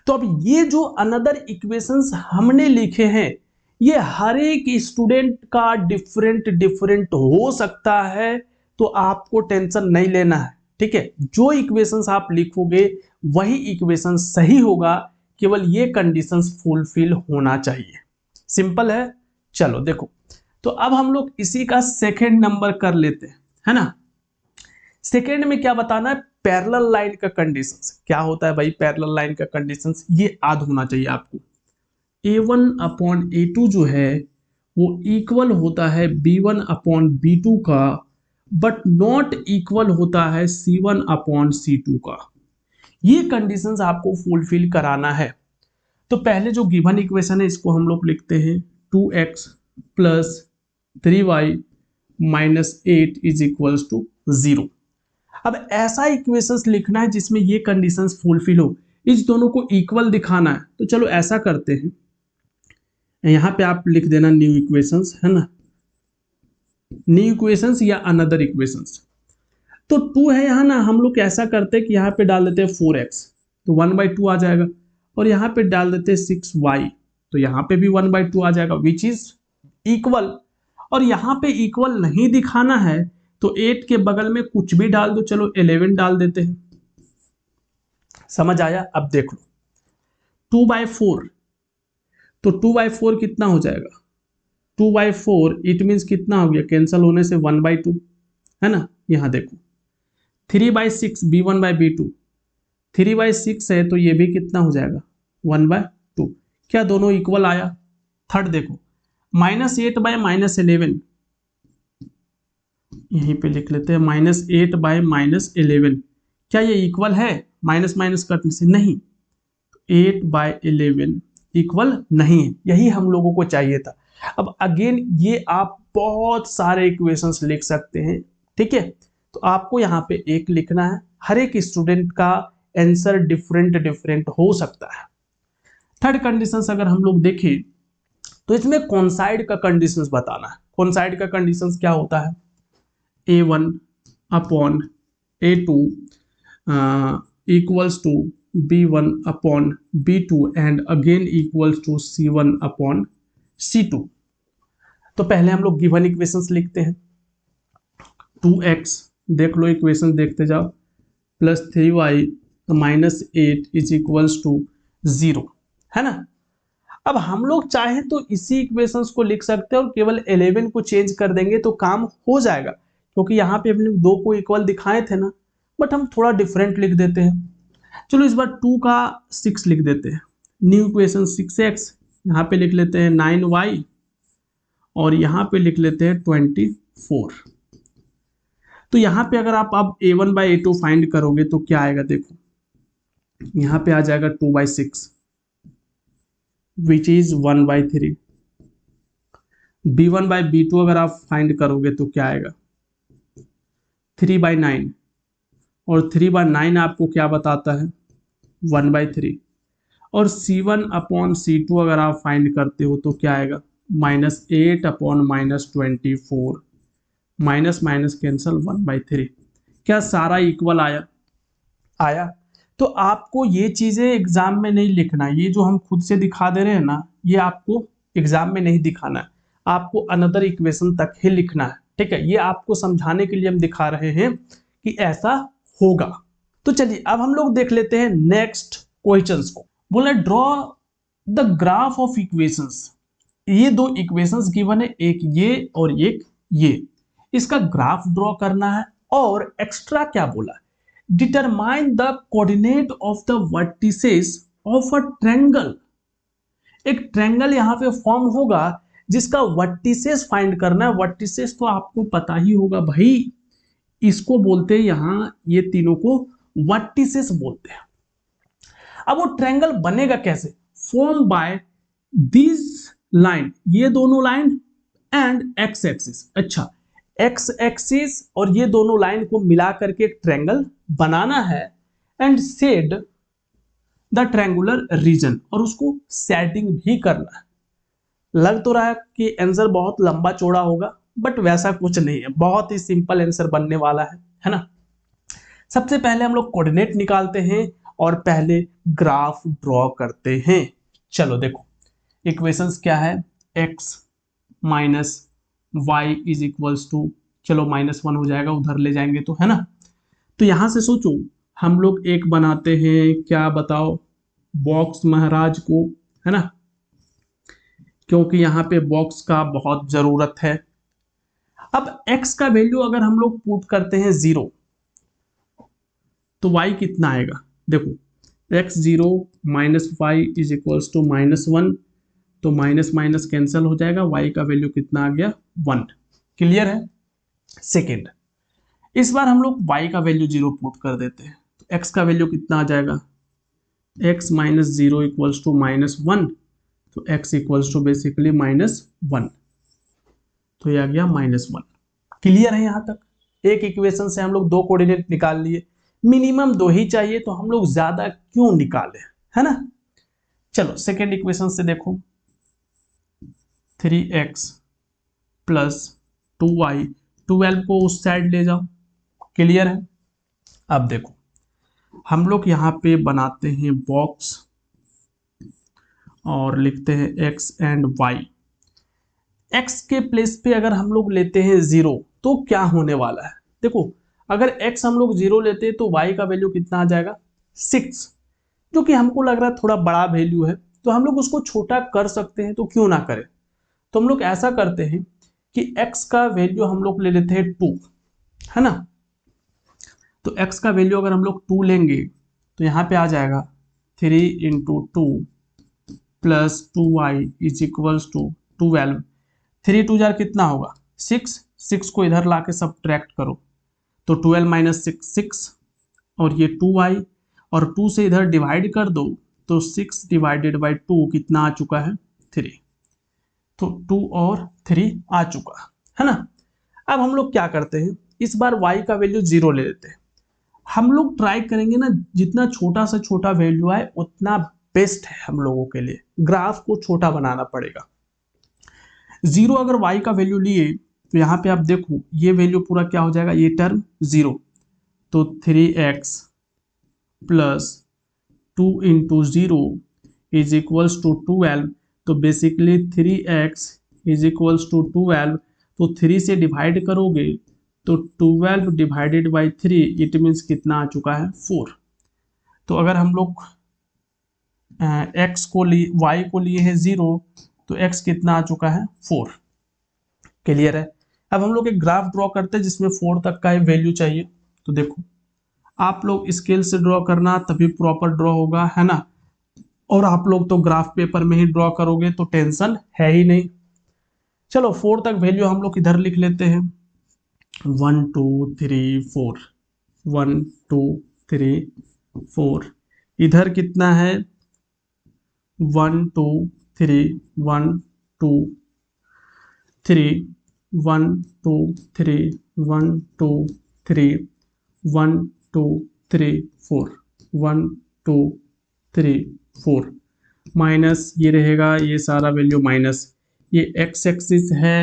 तो अब ये जो अनदर इक्वेशंस हमने लिखे हैं, ये हर एक स्टूडेंट का डिफरेंट डिफरेंट हो सकता है, तो आपको टेंशन नहीं लेना है, ठीक है। जो इक्वेशंस आप लिखोगे वही इक्वेशन सही होगा, केवल ये कंडीशंस फुलफिल होना चाहिए। सिंपल है। चलो देखो, तो अब हम लोग इसी का सेकेंड नंबर कर लेते हैं, है ना। सेकेंड में क्या बताना है, पैरेलल लाइन का कंडीशंस। क्या होता है भाई पैरेलल लाइन का कंडीशंस? ये याद होना चाहिए आपको। a1/a2 जो है वो इक्वल होता है b1/b2 का, बट नॉट इक्वल होता है c1/c2 का। ये कंडीशंस आपको फुलफिल कराना है। तो पहले जो गिवन इक्वेशन है इसको हम लोग लिखते हैं 2x + 3y - 8 = 0। अब ऐसा इक्वेशंस लिखना है जिसमें ये कंडीशंस फुलफिल हो, इस दोनों को इक्वल दिखाना है। तो चलो ऐसा करते हैं, यहाँ पे आप लिख देना न्यू इक्वेशंस, है ना, न्यू इक्वेशंस या अनदर इक्वेशंस। तो 2 है यहाँ ना, हम लोग ऐसा करते हैं कि यहाँ पे डाल देते हैं 4x, तो 1/2 आ जाएगा। और यहाँ पे डाल देते हैं 6y, तो यहाँ पे भी 1/2 आ जाएगा, विच इज इक्वल। और यहाँ पे इक्वल नहीं दिखाना है तो 8 के बगल में कुछ भी डाल दो, चलो 11 डाल देते हैं। समझ आया? अब देख लो 2/4, तो 2/4 कितना हो जाएगा, 2/4 इट मीन्स कितना हो गया, कैंसल होने से 1/2, है ना। यहाँ देखो 3/6 b1/b2, 3/6 है तो ये भी कितना हो जाएगा 1/2। क्या दोनों इक्वल आया? थर्ड देखो -8/-11, यहीं पे लिख लेते हैं -8/-11, क्या ये इक्वल है? माइनस माइनस कटने से नहीं, 8/11 इक्वल नहीं है। यही हम लोगों को चाहिए था। अब अगेन ये आप बहुत सारे इक्वेशंस लिख सकते हैं, ठीक है। तो आपको यहाँ पे एक लिखना है, हर एक स्टूडेंट का आंसर डिफरेंट डिफरेंट हो सकता है। थर्ड कंडीशंस अगर हम लोग देखें तो इसमें कॉन्साइड का कंडीशंस बताना है। कॉन्साइड का कंडीशंस क्या होता है, a1/a2 equals to b1/b2 and again equals to c1/c2। तो पहले हम लोग गिवन इक्वेशंस लिखते हैं। 2x देख लो, इक्वेशन देखते जाओ, +3y - 8 = 0, है ना। अब हम लोग चाहें तो इसी इक्वेशंस को लिख सकते हैं और केवल 11 को चेंज कर देंगे तो काम हो जाएगा, क्योंकि यहाँ पे हम लोग 2 को इक्वल दिखाए थे ना, बट हम थोड़ा डिफरेंट लिख देते हैं। चलो इस बार 2 का 6 लिख देते हैं, न्यू इक्वेशन 6x, यहाँ पे लिख लेते हैं 9y और यहाँ पे लिख लेते हैं 24। तो यहाँ पे अगर आप अब a1/a2 फाइंड करोगे तो क्या आएगा, देखो यहाँ पे आ जाएगा 2/6 विच इज 1/3। b1/b2 अगर आप फाइंड करोगे तो क्या आएगा 3/9, और 3/9 आपको क्या बताता है 1/3। और c1/c2 अगर आप फाइंड करते हो तो क्या आएगा -8/-24, माइनस माइनस कैंसल 1/3। क्या सारा इक्वल आया? आया। तो आपको ये चीजें एग्जाम में नहीं लिखना, ये जो हम खुद से दिखा दे रहे हैं ना, ये आपको एग्जाम में नहीं दिखाना है, आपको अनदर इक्वेशन तक ही लिखना है, ठीक है। ये आपको समझाने के लिए हम दिखा रहे हैं कि ऐसा होगा। तो चलिए अब हम लोग देख लेते हैं नेक्स्ट क्वेश्चंस को। बोला draw the graph of equations. ये 2 इक्वेशंस गिवन है, एक ये और एक ये, इसका ग्राफ ड्रॉ करना है। और एक्स्ट्रा क्या बोला, determine the coordinate of the vertices of a triangle. एक ट्रायंगल यहां पे फॉर्म होगा जिसका वर्टिसेस फाइंड करना है। वर्टिसेस तो आपको पता ही होगा भाई, इसको बोलते हैं यहां, ये तीनों को वर्टिसेस बोलते हैं। अब वो ट्रायंगल बनेगा कैसे, फॉर्म बाय दिस लाइन, ये दोनों लाइन एंड एक्स एक्सिस। अच्छा, एक्स एक्सिस और ये दोनों लाइन को मिला करके एक ट्रायंगल बनाना है। And said the triangular region, और उसको सेटिंग भी करना है। लग तो रहा है कि आंसर बहुत लंबा चौड़ा होगा, बट वैसा कुछ नहीं है, बहुत ही सिंपल आंसर बनने वाला है ना। सबसे पहले हम लोग कोऑर्डिनेट निकालते हैं और पहले ग्राफ ड्रॉ करते हैं। चलो देखो इक्वेशंस क्या है, x minus y is equals to, चलो -1 हो जाएगा, उधर ले जाएंगे तो, है ना। तो यहां से सोचो हम लोग एक बनाते हैं, क्या बताओ, बॉक्स महाराज को, है ना, क्योंकि यहाँ पे बॉक्स का बहुत जरूरत है। अब x का वैल्यू अगर हम लोग पुट करते हैं 0, तो y कितना आएगा, देखो x0 minus y is equals to -1, तो माइनस माइनस कैंसिल हो जाएगा, y का वैल्यू कितना आ गया 1। क्लियर है। सेकेंड, इस बार हम लोग y का वैल्यू 0 पुट कर देते हैं, तो x का वैल्यू कितना आ जाएगा, x माइनस 0 इक्वल्स टू -1, तो x इक्वल्स टू बेसिकली -1, तो ये आ गया -1। क्लियर है यहां तक। एक इक्वेशन से हम लोग दो कोऑर्डिनेट निकाल लिए, मिनिमम दो ही चाहिए तो हम लोग ज्यादा क्यों निकाले, है ना। चलो सेकेंड इक्वेशन से देखो, 3x प्लस 2y, 12 को उस साइड ले जाओ। क्लियर है। अब देखो हम लोग यहाँ पे बनाते हैं बॉक्स और लिखते हैं x एंड y। x के प्लेस पे अगर हम लोग लेते हैं 0 तो क्या होने वाला है, देखो अगर x हम लोग 0 लेते हैं तो y का वैल्यू कितना आ जाएगा 6, जो कि हमको लग रहा है थोड़ा बड़ा वैल्यू है, तो हम लोग उसको छोटा कर सकते हैं, तो क्यों ना करें। तो हम लोग ऐसा करते हैं कि x का वैल्यू हम लोग ले लेते हैं 2, है ना। तो x का वैल्यू अगर हम लोग 2 लेंगे तो यहाँ पे आ जाएगा 3 into 2 plus 2y is equals to 12। 3 2 जार कितना होगा 6, 6 को इधर लाके सब्ट्रैक्ट करो, तो 12 माइनस 6 6, और ये 2y, और 2 से इधर डिवाइड कर दो, तो 6 डिवाइडेड बाई 2 कितना आ चुका है 3, तो 2 और 3 आ चुका है ना। अब हम लोग क्या करते हैं, इस बार y का वैल्यू 0 ले लेते हैं। हम लोग ट्राई करेंगे ना जितना छोटा से छोटा वैल्यू आए उतना बेस्ट है हम लोगों के लिए, ग्राफ को छोटा बनाना पड़ेगा। 0 अगर y का वैल्यू लिए तो यहाँ पे आप देखो ये वैल्यू पूरा क्या हो जाएगा, ये टर्म 0, तो 3x plus 2 into 0 is equals to 12, तो basically 3x is equals to 12, तो 3 से डिवाइड करोगे तो 12 डिवाइडेड बाई 3 इट मीन्स कितना आ चुका है 4। तो अगर हम लोग x को लिए y को लिए है 0, तो x कितना आ चुका है 4। क्लियर है। अब हम लोग एक ग्राफ ड्रॉ करते हैं जिसमें 4 तक का वैल्यू चाहिए। तो देखो आप लोग स्केल से ड्रॉ करना तभी प्रॉपर ड्रॉ होगा, है ना, और आप लोग तो ग्राफ पेपर में ही ड्रॉ करोगे तो टेंशन है ही नहीं। चलो 4 तक वैल्यू हम लोग इधर लिख लेते हैं, 1 2 3 4, 1 2 3 4, इधर कितना है 1 2 3 1 2 3 1 2 3 1 2 3 1 2 3 4, 1 2 3 4, माइनस ये रहेगा, ये सारा वैल्यू माइनस, ये x एक्सिस है,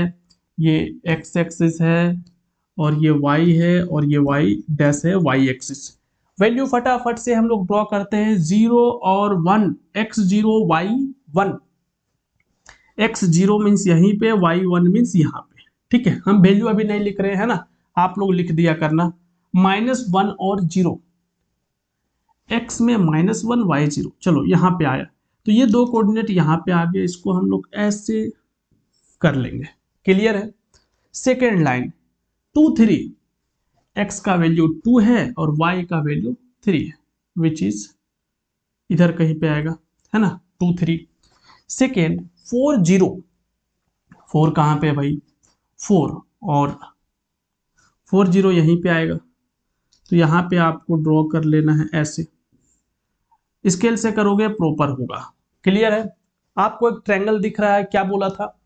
ये x एक्सिस है, और ये y है, और ये y डैश है y एक्सिस। वैल्यू फटाफट से हम लोग ड्रॉ करते हैं, 0 और 1, x0 y1, x0 मीन्स यहीं पे, y1 मीन्स यहाँ पे। ठीक है, हम वैल्यू अभी नहीं लिख रहे हैं ना, आप लोग लिख दिया करना, -1 और 0, x में -1 y0, चलो यहाँ पे आया, तो ये दो कोऑर्डिनेट यहाँ पे आ गए, इसको हम लोग ऐसे कर लेंगे। क्लियर है। सेकेंड लाइन 2 3, x का वैल्यू 2 है और y का वैल्यू 3 है, विच इज इधर कहीं पे आएगा, है ना, 2 3। सेकेंड 4 0, 4 कहाँ पे है भाई 4, और 4 0 यहीं पे आएगा, तो यहाँ पे आपको ड्रॉ कर लेना है ऐसे, स्केल से करोगे प्रॉपर होगा। क्लियर है। आपको एक ट्रायंगल दिख रहा है, क्या बोला था,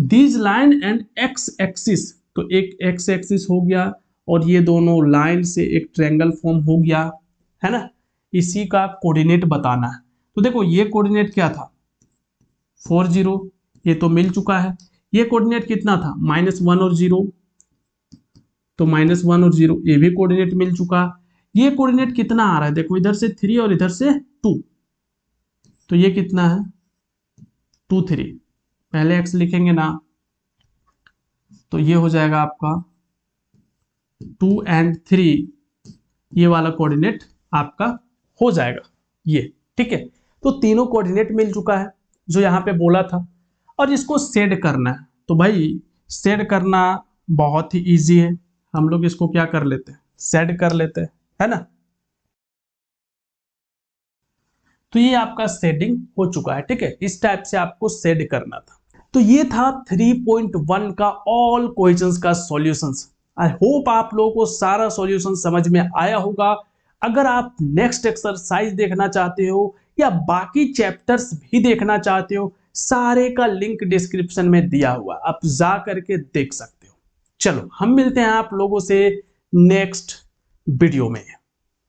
this line and x axis, तो एक एक्स एक्सिस हो गया और ये दोनों लाइन से एक ट्रायंगल फॉर्म हो गया, है ना। इसी का कोऑर्डिनेट बताना है। तो देखो ये कोऑर्डिनेट क्या था 40, ये तो मिल चुका है। ये कोऑर्डिनेट कितना था -1 और 0, तो -1 और 0 ये भी कोऑर्डिनेट मिल चुका। ये कोऑर्डिनेट कितना आ रहा है देखो, इधर से 3 और इधर से 2, तो ये कितना है 2 3, पहले x लिखेंगे ना, तो ये हो जाएगा आपका 2 और 3, ये वाला कोऑर्डिनेट आपका हो जाएगा ये, ठीक है। तो तीनों कोऑर्डिनेट मिल चुका है जो यहाँ पे बोला था, और इसको सेड करना है। तो भाई सेड करना बहुत ही इजी है, हम लोग इसको क्या कर लेते हैं सेड कर लेते हैं, है ना। तो ये आपका सेडिंग हो चुका है, ठीक है। इस टाइप से आपको सेड करना था। तो ये था 3.1 का ऑल क्वेश्चंस का सॉल्यूशंस। आई होप आप लोगों को सारा सॉल्यूशन समझ में आया होगा। अगर आप नेक्स्ट एक्सरसाइज देखना चाहते हो या बाकी चैप्टर्स भी देखना चाहते हो, सारे का लिंक डिस्क्रिप्शन में दिया हुआ, आप जा करके देख सकते हो। चलो हम मिलते हैं आप लोगों से नेक्स्ट वीडियो में।